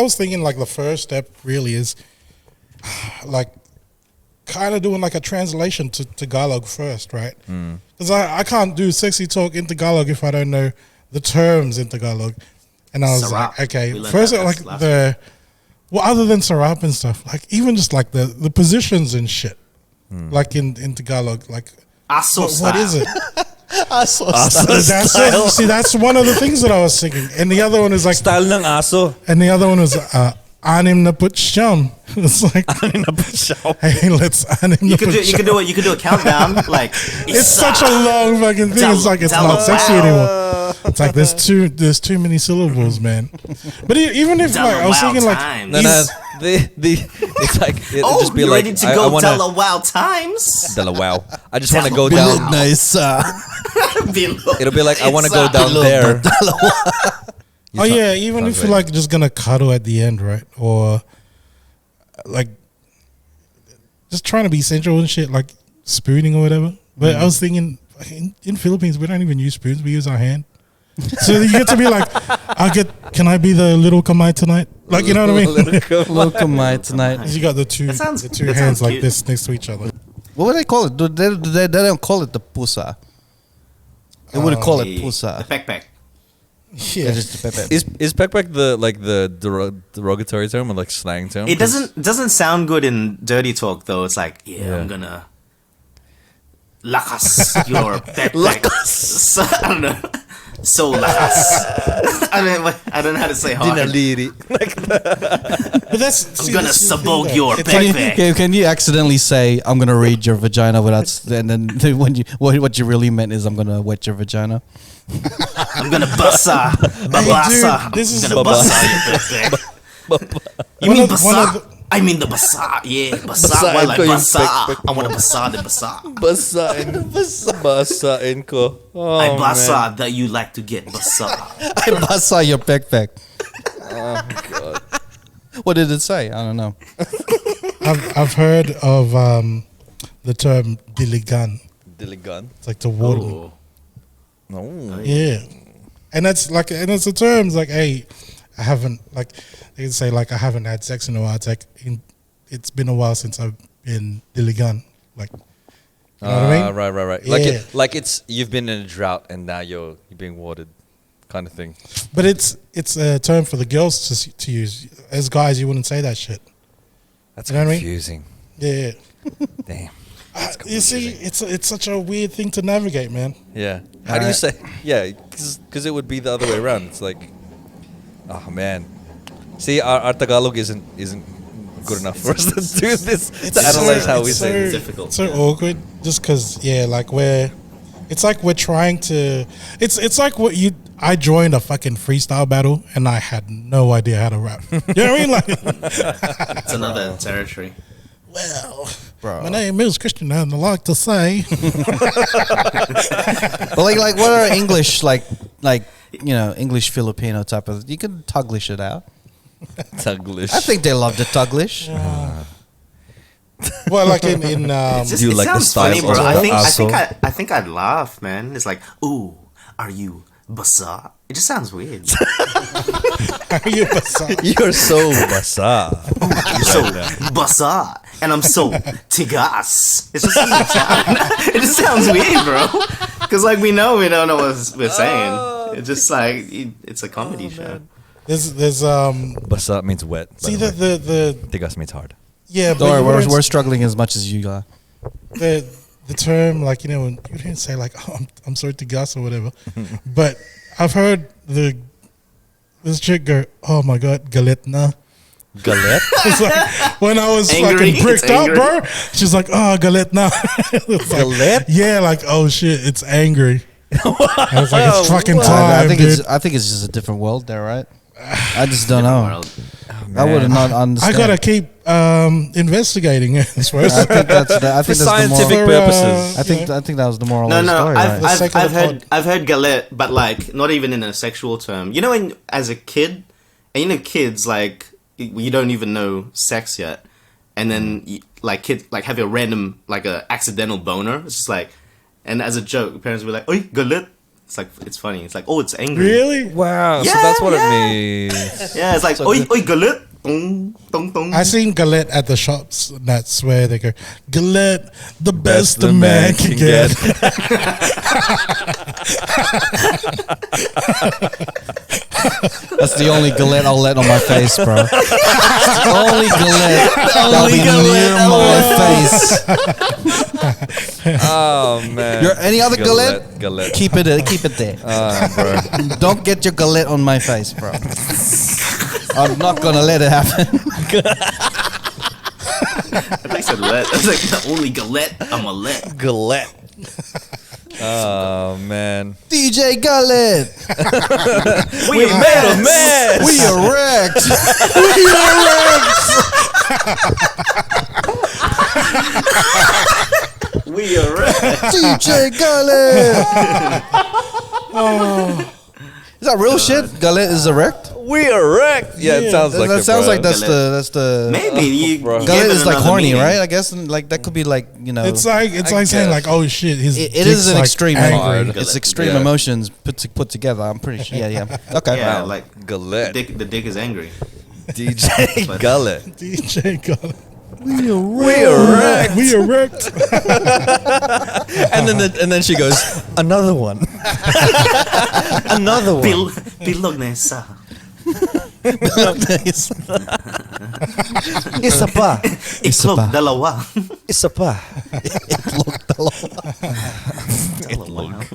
was thinking like the first step really is like kind of doing like a translation to Tagalog first, right? Because I can't do sexy talk in Tagalog if I don't know the terms in Tagalog. And I was Sarap. like, okay, first like other than sarap and stuff, like even just like the positions and shit, like in Tagalog, like Aso what is it? Aso That's one of the things that I was thinking, and the other one is like Style ng aso. and the other one was anim na putsyam. It's like hey, let's anim na You could do a countdown. Like It's such a long fucking thing. It's like it's not sexy anymore. It's like there's too many syllables, man. But even if like I was thinking like it's like it'll just be you like ready to go tell a wow times? wow. I just want to go down. Nice. It'll be like I want to go down there. oh yeah, even if you're like just gonna cuddle at the end, right? Or like just trying to be sensual and shit, like spooning or whatever. But I was thinking in Philippines we don't even use spoons; we use our hand. So you get to be like, can I be the little kamay tonight? Like, you know what I mean? Little kamay tonight. You got the two hands like this next to each other. What would they call it? They don't call it the pusa. They would call it pusa. The backpack. Yeah. Just the pepe. Is peckback the derogatory term or like slang term? It doesn't sound good in dirty talk though. It's like, I'm gonna lakas your backpack. So, I don't know. So lakas. I don't know how to say hard. But I'm gonna sabog your backpack. Can you accidentally say I'm gonna read your vagina without, and then when what you really meant is I'm gonna wet your vagina? I'm gonna basa. Babasa. This is I'm gonna basa your backpack. You mean basa? I mean the basa. Yeah, basa. Well, like basa. I want to basa the basa. Basain ko. Oh, I basa man. that you like to get basa. I basa your backpack. Oh god. What did it say? I don't know. I've heard of the term diligan. Diligan. It's like to warden. Oh. No. Yeah, and it's a term. It's like, hey, I haven't like they can say like I haven't had sex in a while. It's like it's been a while since I've been diligan. Like, you know what I mean? Right. Yeah. Like it's you've been in a drought and now you're being watered, kind of thing. But it's a term for the girls to use. As guys, you wouldn't say that shit. That's You know what I mean? confusing. Yeah. Damn. You see, it's such a weird thing to navigate, man. Yeah. How do you say? Yeah, because it would be the other way around. It's like, oh man. See, our Tagalog isn't good enough for us to do this to analyze how we say it. It's difficult. It's so awkward, just because like it's like we're trying to. It's like I joined a fucking freestyle battle and I had no idea how to rap. You know what I mean? Like, It's another territory. well, Bro. my name is Christian and I like to say. But like what are English like English Filipino type of? You can Tuglish it out. Taglish. I think they love the Tuglish. Well, like in Do you It like the sounds style funny, bro. of I think I'd laugh, man. It's like, ooh, are you basa? It just sounds weird. You're so basa. You're so basa, and I'm so tigas. It just sounds weird, bro. Because like we don't know what we're saying. It's just like it's a comedy show. there's Basa means wet. see the Tigas means hard. yeah, Don't worry, but we're struggling as much as you are. the term, like, when you didn't say like, oh, I'm sorry to Gus or whatever, but I've heard this chick go, oh my god, Galit na. Galet? It's like when I was Angry? fucking bricked It's up, angry? bro. She's like, oh, Galit na. It's like, Galet? yeah, like, oh shit, it's angry. I was like, it's fucking I time, think dude. I think it's just a different world there, right? I just don't know. World. I would not understand. I gotta keep investigating it. I suppose. I think that's For the scientific moral. purposes. I think that was the moral No, of the story. I've, right? I've, I've heard I've heard galet, but like not even in a sexual term. You know, when as a kid, and kids like you don't even know sex yet, and then kids like have a random like a accidental boner. It's just like And as a joke, parents will be like, "Oi, galit." It's funny. It's like, oh, it's angry. Really? Wow. Yeah, so that's what yeah. it means. Yeah, it's like, oi, galit. Dong, dong, dong. I seen Galit at the shops. That's where they go, Galit, the best a man can get. That's the only Galit I'll let on my face, bro. That's the only Galit that'll be near my face. Oh man. Any other Galit? Galit. Keep it there. Bro. Don't get your Galit on my face, bro. I'm not gonna let it happen. I think I said let. I was like, the only galet I'm a let. Galit. Oh man. DJ Galit. We made a mess. We erect. We are right. DJ Galit. Is that real shit? Galit is erect? We erect. Yeah, it sounds like that it, sounds bro. like that's the Maybe you. bro. give Galit it is like another horny, meaning. right? I guess like that could be like, you know. It's like saying like, oh shit, his It dick's is an like extreme angry. It's extreme Yeah. emotions put together. I'm pretty sure. Yeah. Okay. Yeah, Wow. like Galit. the dick is angry. DJ Gullet. DJ Galit. We erect. We erect. And then she goes, another one. Another one. Bilog na isa. Isa pa. Iklog pa. dalawa. Isa pa. Dalawa.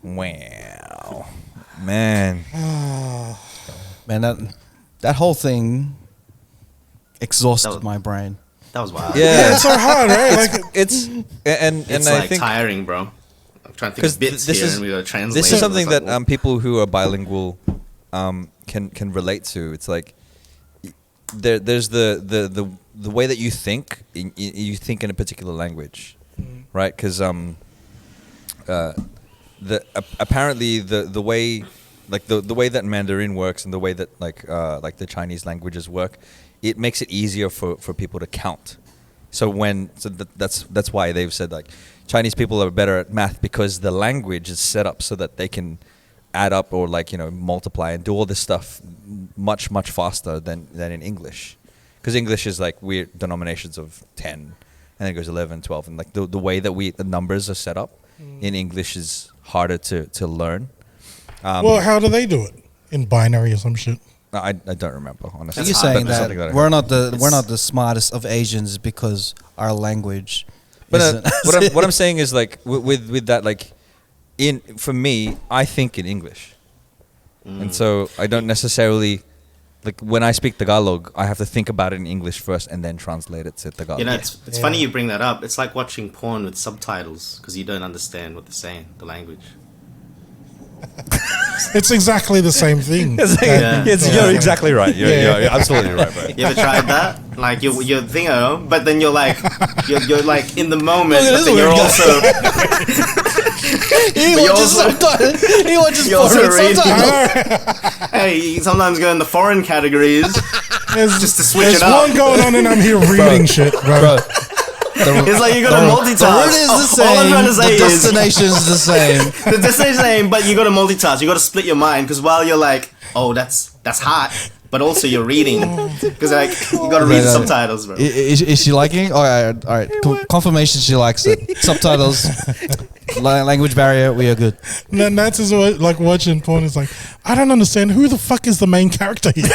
Wow. Man. Man, that whole thing exhausted That was- my brain. That was wild. Yeah. It's so hard, right? Like, It's and It's I like think tiring, bro. I'm trying to think because of bits this here is and we gotta translate. this is something It's like, that people who are bilingual can relate to. It's like there's the way that you think you think in a particular language, right? Because apparently the way like the way that Mandarin works and the way that like the Chinese languages work, it makes it easier for people to count. So that's why they've said like Chinese people are better at math because the language is set up so that they can add up or like, you know, multiply and do all this stuff much faster than in English. Because English is like weird denominations of 10 and then it goes 11, 12 and like the way that the numbers are set up in English is harder to learn. well, how do they do it? In binary or some shit? I don't remember honestly. So you're hard, saying But that something like we're not the smartest of Asians because our language. But isn't- what I'm saying is like with that, like for me, I think in English, and so I don't necessarily like when I speak Tagalog, I have to think about it in English first and then translate it to Tagalog. You know, it's funny you bring that up. It's like watching porn with subtitles because you don't understand what they're saying, the language. It's exactly the same thing. Yeah. You're exactly right. You're absolutely right, bro. You ever tried that? Like you're thingo, but then you're like like in the moment, but then you're also he watches you also foreign read. subtitles. Hey, you sometimes go in the foreign categories just to switch There's it up. one going on and I'm here reading shit, bro. It's like you gotta multitask. The route is the same. All I'm trying to say the is destination is the same. the destination is the same, but you gotta multitask. You gotta split your mind because while you're like, oh, that's hot, but also you're reading because like you gotta read the subtitles, bro. Is she liking? All right. Confirmation she likes it. Subtitles, language barrier. We are good. And that's just like watching porn. It's like, I don't understand. Who the fuck is the main character here?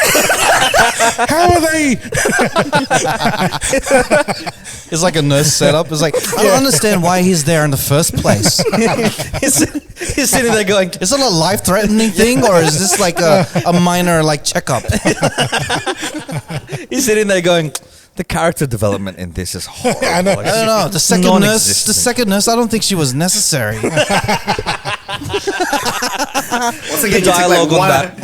How are they? It's like a nurse setup. It's like I don't understand why he's there in the first place. He's sitting there going, Is it a life-threatening thing, or is this like a minor like checkup? he's sitting there going, the character development in this is horrible. I know. Like, I don't know. The second nurse. I don't think she was necessary. Once the again, you take, dialogue like, on that.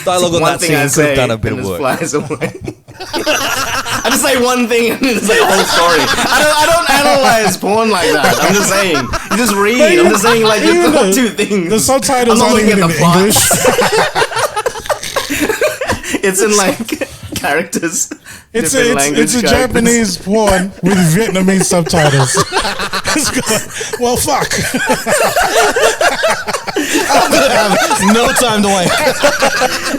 Dialogue on one that thing I scene could say have done a bit and of it work. flies away. I just say one thing and it's like a whole story. I don't analyze porn like that. I'm just saying. You just read. I'm just saying like Even the two things. The subtitles I'm not aren't looking even at in the plot. English. It's in like characters. It's Different language it's a characters. Japanese porn with Vietnamese subtitles. It's good. Well, fuck. No time to wait.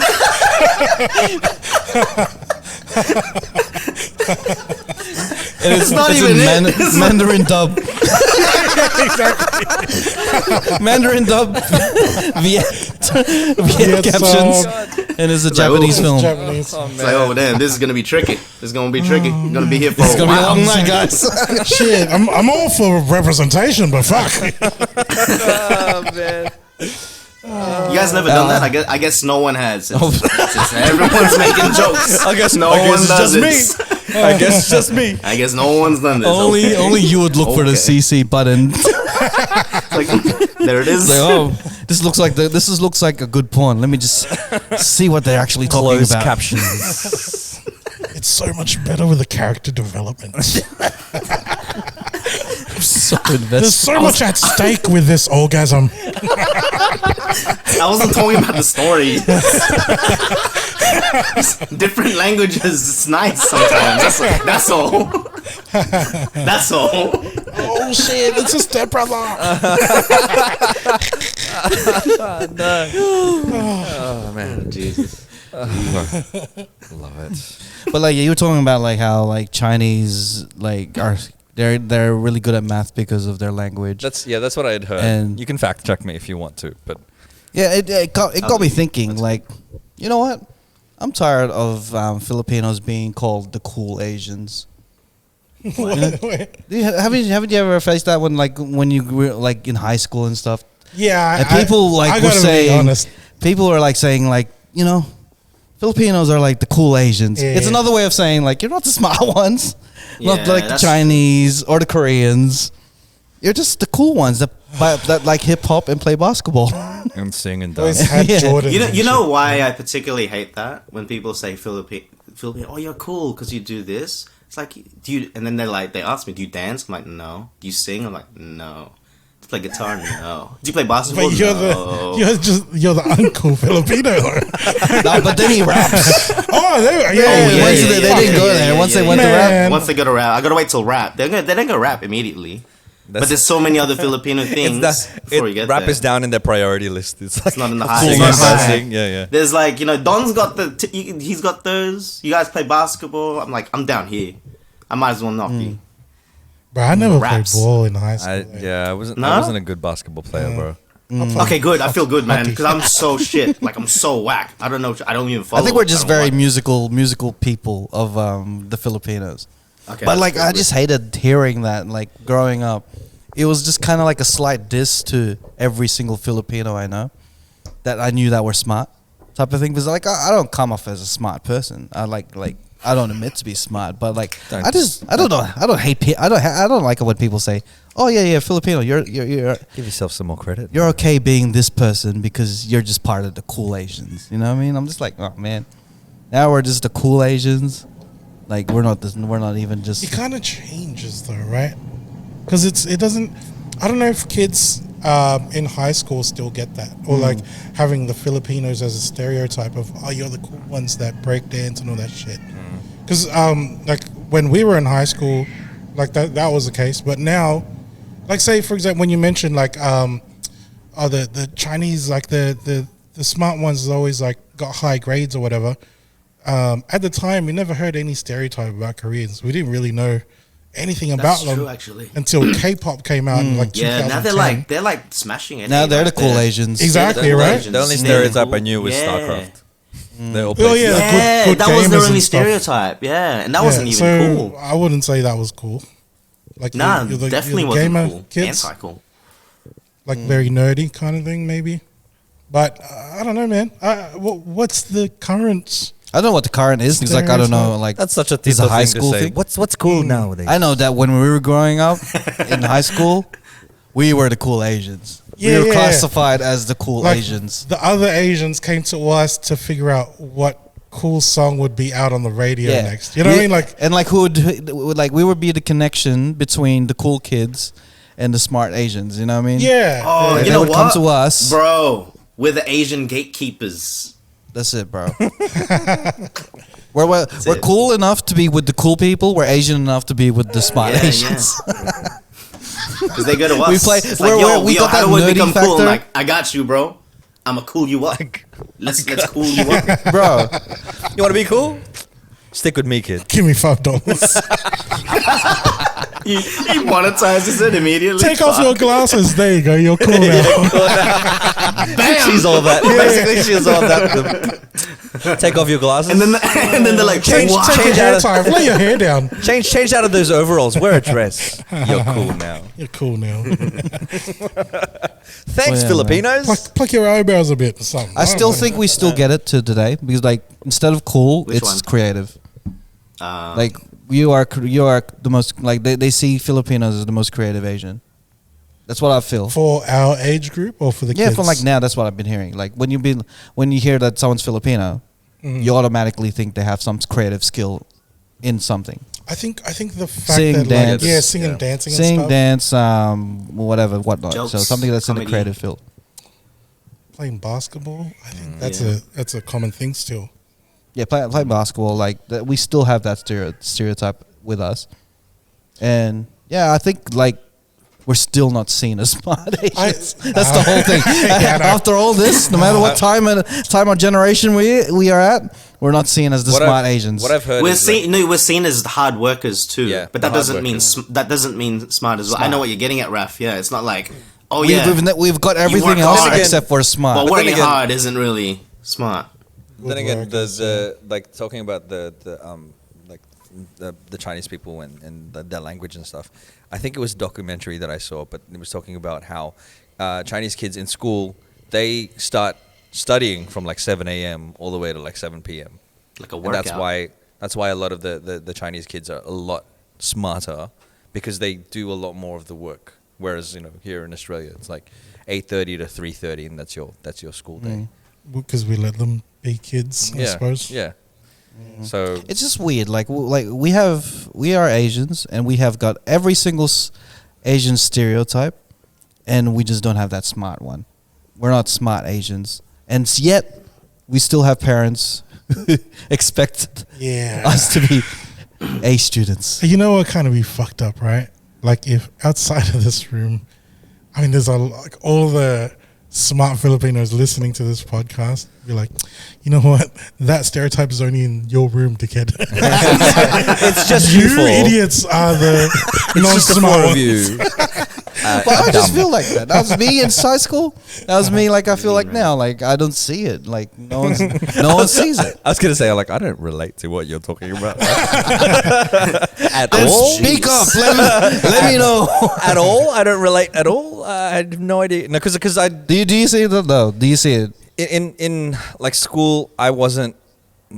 It's not It's even in it. Mandarin dub. Mandarin dub. Viet captions. And it's a Japanese oh, film. Japanese. It's like, oh damn, this is gonna be tricky. This is gonna be tricky. You're gonna be here for It's a gonna be a while. long night, guys. Shit, I'm all for representation, but fuck. Oh man. You guys never done that? I guess no one has. Since everyone's making jokes. I guess no one does it. I guess it's just me. I guess no one's done this. Only you would look for the Okay. CC button. Like, there it is. Like, oh, this looks like a good porn. Let me just see what they're actually talking Closed about. captions. It's so much better with the character development. So There's invested. so much at stake with this orgasm. I wasn't talking about the story. Different languages. It's nice sometimes. That's all. That's all. Oh shit, it's a stepbrother. Oh man. Jesus. Love it. But like you were talking about like how like Chinese like are they're really good at math because of their language. That's what I had heard. And- you can fact check me if you want to, but Yeah, it got me thinking. Like, you know what? I'm tired of Filipinos being called the cool Asians. Wait. Haven't you ever faced that when you were like in high school and stuff? Yeah, And people I were gotta be saying, honest. people are like saying like, you know, Filipinos are like the cool Asians. Yeah. It's another way of saying like you're not the smart ones, not Yeah, like the that's Chinese or the Koreans. You're just the cool ones that like hip hop and play basketball. and sing and Always dance. had Yeah. Jordan. You know why I particularly hate that when people say Philippine. Oh, you're cool because you do this. It's like, do you? And then they ask me, do you dance? I'm like, no. Do you sing? I'm like, no. Do you play guitar? No. Do you play basketball? But you're No. you're the uncool Filipino. No, but then he raps. Oh, Yeah, yeah, once yeah, they yeah, didn't go yeah, there. yeah, Once yeah, they went yeah. to rap. Man. Once they go to rap, I gotta wait till rap. They don't go rap immediately. But there's so many other Filipino things before you get rap there. is down in their priority list. It's like not in the high. singing, It's not high. dancing. Yeah. There's like, Don's got he's got those. You guys play basketball. I'm like, I'm down here. I might as well knock you. Bro, I never Raps. played ball in high school. I wasn't. No? I wasn't a good basketball player, bro. Okay, good. I feel good, man, because I'm so shit. Like I'm so whack. I don't know. I don't even follow. I think we're just I don't very like- musical people of the Filipinos. Okay, But that's like good. I just hated hearing that. Like growing up, it was just kind of like a slight diss to every single Filipino I know that I knew that were smart type of thing. Because like I don't come off as a smart person. I like I don't admit to be smart, but like Don't- I don't know. I don't hate. I don't like it when people say, "Oh yeah, Filipino, you're Give yourself some more credit. you're okay being this person because you're just part of the cool Asians." You know what I mean? I'm just like, oh man, now we're just the cool Asians. Like we're not even just. It kind of changes though, right? Because it doesn't. I don't know if kids in high school still get that, or like having the Filipinos as a stereotype of, oh, you're the cool ones that break dance and all that shit. Because like when we were in high school, like that was the case. But now, like say for example, when you mentioned like the Chinese, like the smart ones always like got high grades or whatever. At the time, we never heard any stereotype about Koreans. We didn't really know anything about That's them true, actually. until K-pop came out in like 2010. Yeah, now they're like smashing it. now they're the Like, cool Asians. Exactly, the right? Asians. The only Yeah. stereotype I knew was Yeah. StarCraft. They all Oh played yeah, Yeah, good that was their gamers only and stuff. stereotype. Yeah, and that Yeah, wasn't even so cool. I wouldn't say that was cool. Like Nah, you're definitely the wasn't gamer cool. kids, Anti-cool. like very nerdy kind of thing, maybe. But I don't know, man. What's the current? I don't know what the current is because like I don't know like That's such a it's typical a high thing school to say. thing. What's cool nowadays? I know that when we were growing up in high school, we were the cool Asians. Yeah, we were yeah. classified as the cool Like, Asians. The other Asians came to us to figure out what cool song would be out on the radio next. You know what I mean? Like, and like who would like we would be the connection between the cool kids and the smart Asians. You know what I mean? yeah. Oh, They you know would what? come to us. Bro, we're the Asian gatekeepers. That's it, bro. We're cool enough to be with the cool people. We're Asian enough to be with the smart Asians. Because they go to us. We play. It's like, We got how that do we nerdy become factor. cool? I'm like, I got you, bro. I'ma cool you up. Let's cool you up. Bro. You want to be cool? Stick with me, kid. Give me $5. He monetizes it immediately. Take off your glasses. There you go. You're cool now. Bam! She's all that. Basically, she's all that. Take off your glasses. And then they're like, Change what? your hair time. Lay your hair down. Change out of those overalls. Wear a dress. You're cool now. You're cool now. Thanks, Filipinos. Pluck your eyebrows a bit or something. I still think we still get it to today because like instead of cool, Which it's one? creative. Like you are the most like they see Filipinos as the most creative Asian. That's what I feel. For our age group or for the kids? Yeah, from like now, that's what I've been hearing. Like when you hear that someone's Filipino, you automatically think they have some creative skill in something. I think the fact Sing, that dance. like singing, dancing, and Sing, stuff. dance, whatnot. Jokes, So something that's in the comedy. creative field. Playing basketball, I think that's a common thing still. Yeah, play basketball. Like we still have that stereotype with us, and yeah, I think like we're still not seen as smart Asians. That's the whole thing. After all this, no matter what time or generation we are at, we're not seen as the smart Asians. What I've heard We're is seen as hard workers too. Yeah, but the that hard doesn't mean workers. that doesn't mean smart as well. I know what you're getting at, Raf. Yeah, it's not like We've got everything work else hard. except for smart. Well, then working again- hard isn't really smart. Then again, the like talking about the Chinese people and their language and stuff. I think it was a documentary that I saw, but it was talking about how Chinese kids in school, they start studying from like 7 a.m. all the way to like 7 p.m. Like a And workout. that's why a lot of the Chinese kids are a lot smarter because they do a lot more of the work. Whereas here in Australia, it's like 8:30 to 3:30, and that's your school day. Because we let them be kids, I suppose. Yeah. So It's just weird. Like we are Asians and we have got every single Asian stereotype, and we just don't have that smart one. We're not smart Asians, and yet we still have parents who expect us to be A students. You know what kind of be fucked up, right? Like if outside of this room, I mean, there's like all the smart Filipinos listening to this podcast be like, you know what? That stereotype is only in your room, dickhead. it's just You you idiots are the four non-smart of ones. you. Well, I just feel like that. That was me in high school. That was me. Like I feel like now. Like I don't see it. Like no one sees it. I was gonna say like I don't relate to what you're talking about at all. Speak up. Let me know. At all, I don't relate at all. I have no idea. No, because I Do you see that though? Do you see it? in like school, I wasn't.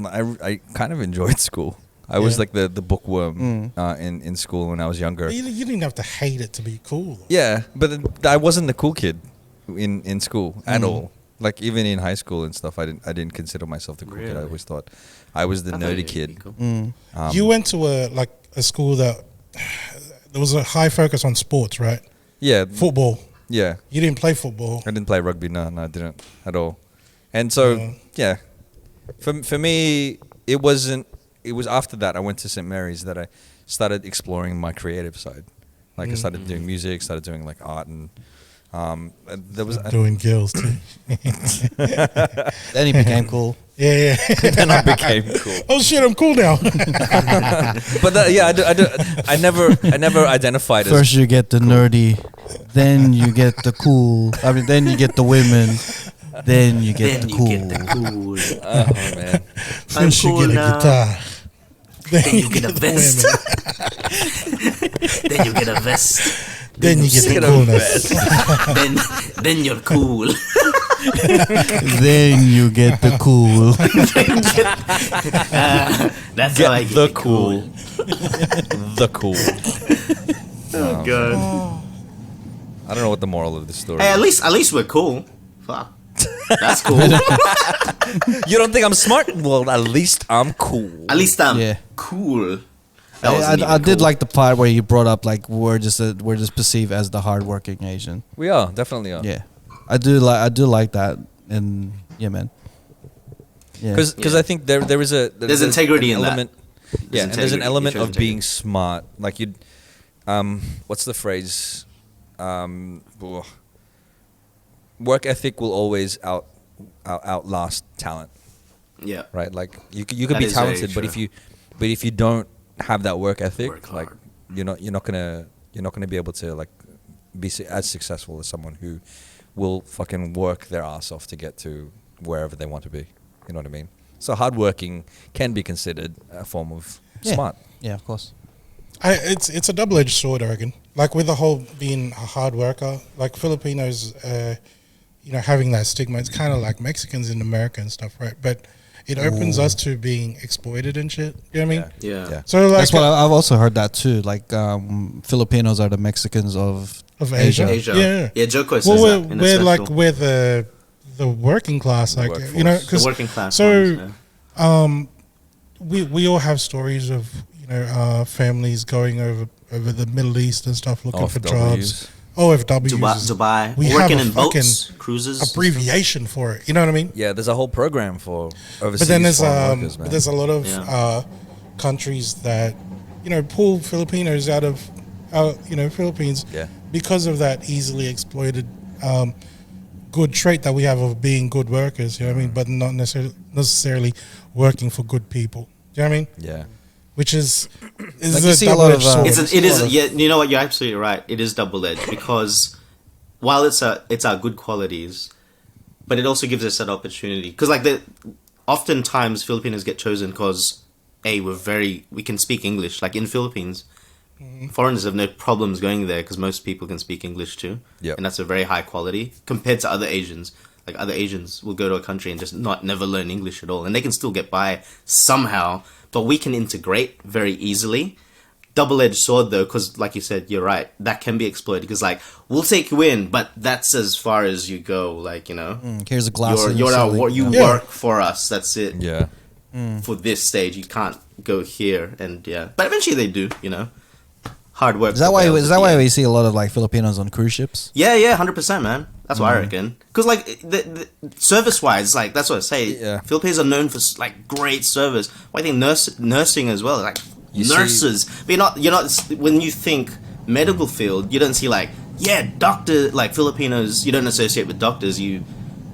I kind of enjoyed school. I was like the bookworm in school when I was younger. You didn't have to hate it to be cool. Though. Yeah, but I wasn't the cool kid in school at all. Like even in high school and stuff, I didn't consider myself the cool kid. I always thought I was the nerdy kid. Cool. You went to a school that there was a high focus on sports, right? Yeah, Football. yeah. You didn't play football. I didn't play rugby. No, I didn't at all. And so yeah, for me, it wasn't. It was after that I went to St. Mary's that I started exploring my creative side. Like I started doing music, started doing like art, and there was Doing girls too. Then he became cool. Yeah. then I became cool. Oh shit, I'm cool now. But I never identified as First you get the nerdy, then you get the cool. I mean, then you get the women, then you get Then the you cool. get the cool. oh man. First you cool get a now. guitar. Then you get a vest. women. Then you get a vest. Then you get the Get a coolness. then you're cool. Then you get the cool. That's how I Get get the it cool. The cool. Oh god. I don't know what the moral of this story Hey, is. at least we're cool. Fuck. That's cool. You don't think I'm smart? Well, at least I'm cool. At least I'm Yeah. cool. That wasn't I even did cool. like the part where you brought up like we're just perceived as the hardworking Asian. We are, definitely are. Yeah, I do like that, and yeah, man. Because I think there is there's integrity in element, that. Yeah, and there's an element of integrity. being smart. Like you, what's the phrase? Work ethic will always outlast talent. Yeah. Right. Like you could That be is very talented, but true. if you don't have that work ethic, Work like hard. you're not gonna be able to like be as successful as someone who will fucking work their ass off to get to wherever they want to be. You know what I mean? So hardworking can be considered a form of smart. Yeah, of course. It's a double-edged sword, I reckon. Like with the whole being a hard worker, like Filipinos, having that stigma. It's kind of like Mexicans in America and stuff, right? But it opens us to being exploited and shit. You know what I mean? Yeah. So like That's what I've also heard that too. Like Filipinos are the Mexicans of Asia. Yeah, Joko says Well, that in we're the like special. we're the working class, like workforce. The working class. So, ones, we all have stories of families going over the Middle East and stuff looking for jobs. OFWs. Dubai. We Working have a in boats, cruises. abbreviation for it. You know what I mean? Yeah, there's a whole program for overseas But then there's foreign workers, man. there's a lot of countries that pull Filipinos out of Philippines because of that easily exploited good trait that we have of being good workers. You know what I mean? But not necessarily working for good people. Do you know what I mean? Yeah. Which is Like you a see a lot of, double-edged sword. It is. Yeah, you know what? You're absolutely right. It is double edged because while it's our good qualities, but it also gives us that opportunity. Because oftentimes Filipinos get chosen because we can speak English. Like in Philippines, foreigners have no problems going there because most people can speak English too. Yep. And that's a very high quality compared to other Asians. Like other Asians will go to a country and just never learn English at all, and they can still get by somehow. But we can integrate very easily. Double-edged sword though, because like you said, you're right. That can be exploited because we'll take you in, but that's as far as you go. Here's a glass. You work for us. That's it. Yeah. For this stage, you can't go here, and but eventually they do. Hard work. Is that why? prevails Is at that the why end. we see a lot of Filipinos on cruise ships? Yeah, 100%, man. That's what I reckon. Because the service-wise, that's what I say. Yeah. Philippines are known for great service. Well, I think nursing as well. You Nurses, but you're not. When you think medical field, you don't see doctor Filipinos. You don't associate with doctors. You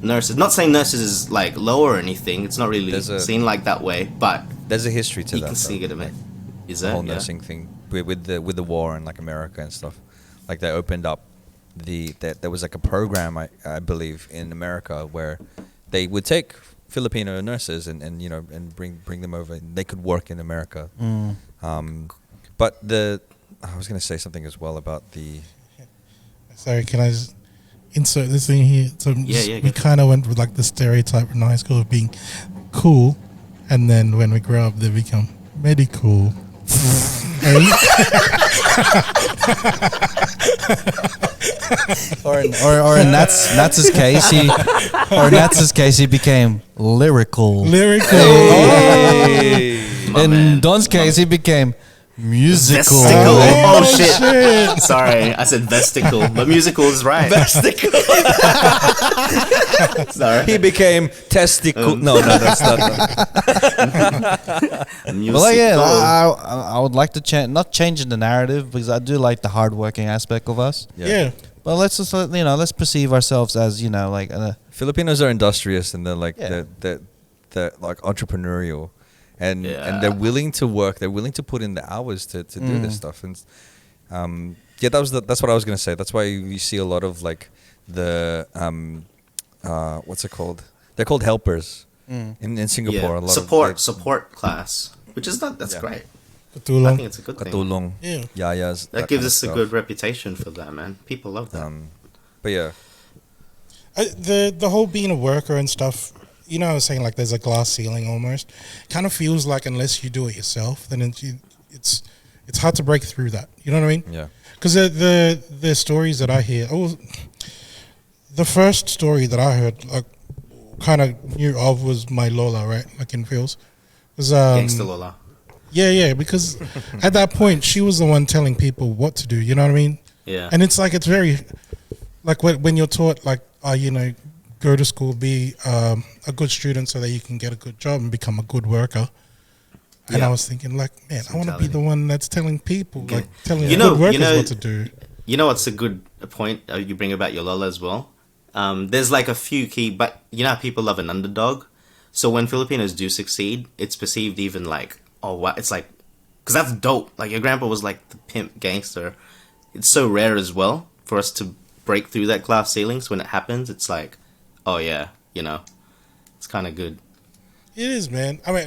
nurses. Not saying nurses is lower or anything. It's not really seen that way. But There's a history to you that. can see it. Is The that whole nursing thing with the war and America and stuff. They opened up there was a program I believe in America where they would take Filipino nurses and bring them over and they could work in America. But I was going to say something as well about the. Sorry, can I just insert this thing here? So we kind of went with the stereotype in high school of being cool, and then when we grow up, they become medical. Or in Nats's case, he became lyrical. In Don's case, he became musical. Vesticle. Oh shit. Sorry, I said vesticle, but musical is right. Vesticle. Sorry. He became testicle. No, that's not. Musical. I would like to not changing the narrative because I do like the hardworking aspect of us. Yeah. But let's just let's perceive ourselves as Filipinos are industrious and they're they're entrepreneurial. And they're willing to work. They're willing to put in the hours to do this stuff. And that's what I was gonna say. That's why you see a lot of the what's it called? They're called helpers in Singapore. Yeah. A lot support class, which is that's great. Katulong. I think it's a good thing. Katulong. Yeah. Yayas. That gives us a good reputation for that, man. People love that. But yeah. The whole being a worker and stuff. I was saying there's a glass ceiling almost. Kind of feels like unless you do it yourself, then it's hard to break through that. You know what I mean? Yeah. Because the stories that I hear, the first story that I heard, kind of knew of was my Lola, right? In Phil's. Gangsta Lola. Yeah, because at that point she was the one telling people what to do. You know what I mean? Yeah. And it's it's very when you're taught go to school, be a good student so that you can get a good job and become a good worker. And I was thinking, like, man, I want to be the one that's telling people, like, telling good workers what to do. You know what's a good point you bring about your Lola as well? There's like a few key, but you know how people love an underdog? So when Filipinos do succeed, it's perceived even like, oh, what? It's like, because that's dope. Like, your grandpa was like the pimp gangster. It's so rare as well for us to break through that glass ceiling. So when it happens, it's like, oh, yeah, you know, it's kind of good. It is, man. I mean,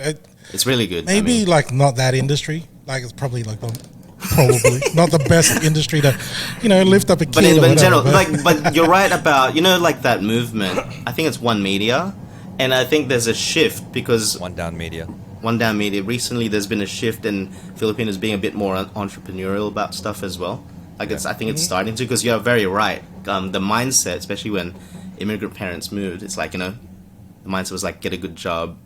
it's really good. Maybe like not that industry. Like it's probably like probably not the best industry to, lift up a kid. But in general, but you're right about like that movement. I think it's One Media, and I think there's a shift because One Down Media. Recently, there's been a shift in Filipinos being a bit more entrepreneurial about stuff as well. Like I think it's starting to, because you're very right. The mindset, especially when immigrant parents moved, it's like the mindset was like get a good job.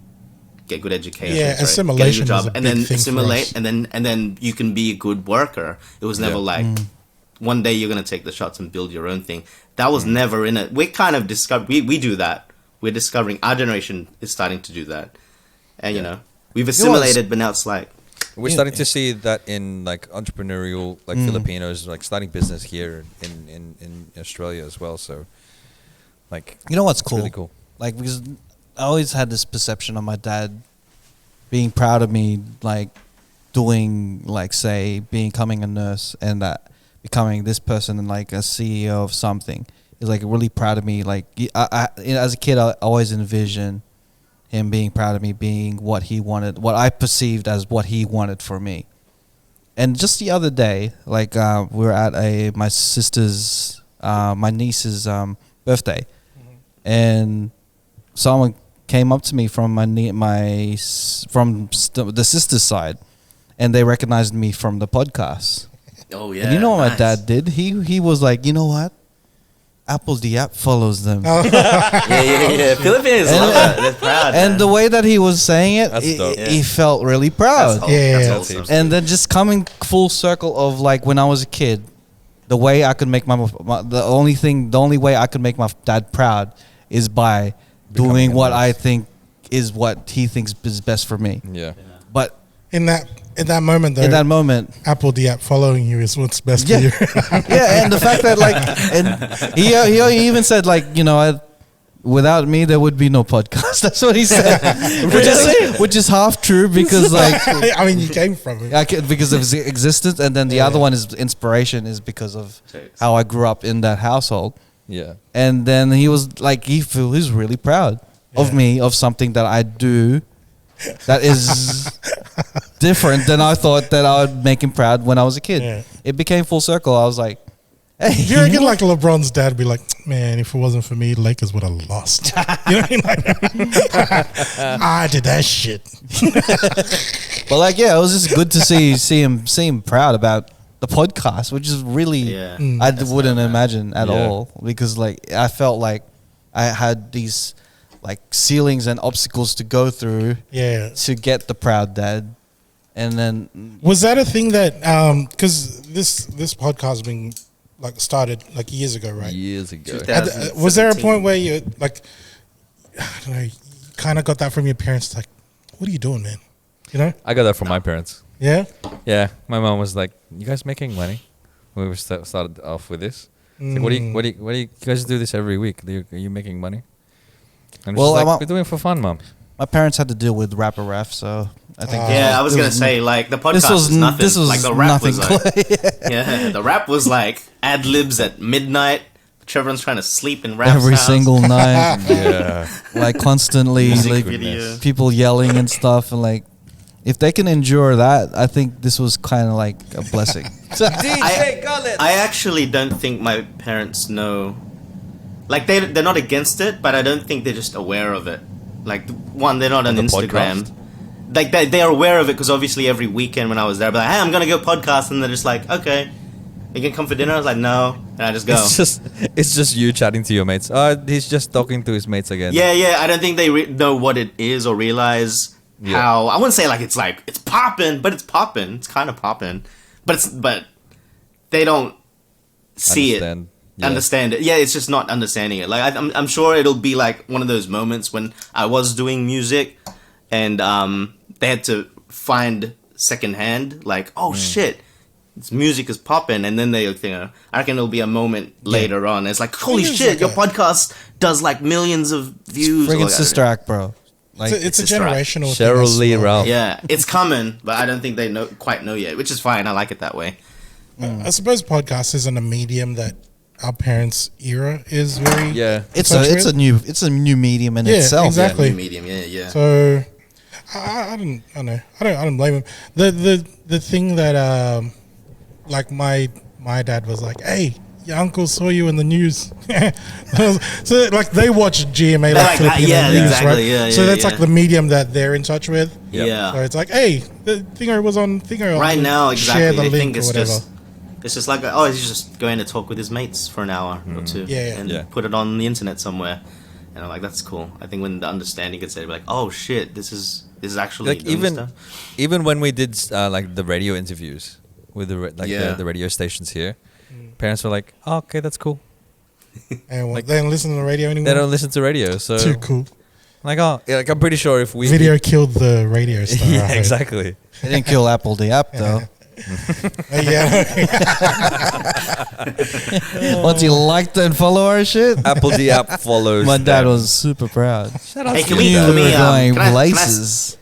Get good education. Yeah, assimilation was a and big then thing assimilate, for us. and then you can be a good worker. It was never like one day you're gonna take the shots and build your own thing. That was never in it. We kind of discovered we do that. We're discovering our generation is starting to do that, and we've assimilated, but now it's like we're starting to see that in like entrepreneurial Filipinos like starting business here in Australia as well. So like what's cool? Really cool. Like because I always had this perception of my dad being proud of me, like doing, like say, becoming a nurse and becoming this person and like a CEO of something. He's like really proud of me. Like I as a kid, I always envisioned him being proud of me, being what he wanted, what I perceived as what he wanted for me. And just the other day, like we were at my sister's, my niece's birthday, and someone came up to me from the sister's side, and they recognized me from the podcast. Oh yeah! And you know what my dad did? He was like, you know what? Apple the app follows them. Yeah. Filipinos love that. They're proud. And the way that he was saying it, he felt really proud. That's awesome. And then just coming full circle of like when I was a kid, the way I could make the only way I could make my dad proud is by doing what I think is what he thinks is best for me. Yeah. But in that moment, though, Apple the app following you is what's best for you. Yeah, and the fact that like, and he even said like, without me there would be no podcast. That's what he said, which is half true because like I mean you came from it because of his existence, and then the other one is inspiration is because of how I grew up in that household. Yeah. And then he was like, he's really proud of me, of something that I do that is different than I thought that I would make him proud when I was a kid. Yeah. It became full circle. I was like, hey. You reckon like LeBron's dad would be like, man, if it wasn't for me, Lakers would have lost. You know what I mean? I did that shit. But like, yeah, it was just good to see him proud about the podcast, which is really I wouldn't imagine at all, because like I felt like I had these like ceilings and obstacles to go through to get the proud dad. And then was that a thing that because this podcast has been like started like years ago, right? Years ago. Was there a point where you like, I don't know, you kind of got that from your parents, like, what are you doing, man? I got that from my parents. Yeah? Yeah. My mom was like, you guys making money? When we started off with this. Like, what do you guys do this every week? Are you making money? And well, like, we're doing it for fun, Mom. My parents had to deal with Rapper Ref, so I think. I was gonna say like the podcast was nothing. This was like the rap was like, the rap was like ad libs at midnight. Everyone's trying to sleep in rap every sounds. single night. Like constantly, like people yelling and stuff, and like if they can endure that, I think this was kind of like a blessing. DJ Galit. I actually don't think my parents know. Like they're not against it, but I don't think they're just aware of it. Like one, they're not on Instagram. Podcast? Like they are aware of it because obviously every weekend when I was there, I'd be like, hey, I'm gonna go podcast, and they're just like, okay, you can come for dinner. I was like, no, and I just go. It's just you chatting to your mates. He's just talking to his mates again. Yeah. I don't think they know what it is or realize how. I wouldn't say like it's popping, but it's popping. It's kind of popping, but they don't see it. understand it. Yeah, it's just not understanding it. Like I'm sure it'll be like one of those moments when I was doing music, and they had to find secondhand. Like, oh shit, this music is popping, and then they think, I reckon it'll be a moment later on. It's like, holy shit, your podcast does like millions of views. Friggin' Sister Act, bro. Like, it's a generational Cheryl thing. Lee Ralph. Yeah, it's coming, but I don't think they quite know yet, which is fine. I like it that way. I suppose podcast isn't a medium that our parents' era is very. Yeah, it's a new medium in itself. Exactly. New medium. Yeah. So I don't blame him. The thing that like my dad was like, hey, your uncle saw you in the news. So like they watch GMA like Filipino news, exactly. right? Yeah, so that's like yeah. the medium that they're in touch with. Yeah. So it's like, hey, the Thingo was on Thingo. Right now, Share exactly. the They link think or whatever. it's just like, oh, he's just going to talk with his mates for an hour or two, and put it on the internet somewhere. And I'm like, that's cool. I think when the understanding gets there, like, oh shit, this is actually like doing stuff. even when we did like the radio interviews with the radio stations here, parents were like, oh, okay, that's cool. And like, they don't listen to the radio anymore. They don't listen to radio, so Too cool. like, oh, yeah, like I'm pretty sure if we Video killed the radio star. yeah, exactly. They didn't kill Apple the app though. Once he liked and follow our shit, Apple the app follows. my dad them. was super proud. Shout out Hey, to can you. we We're going can I places.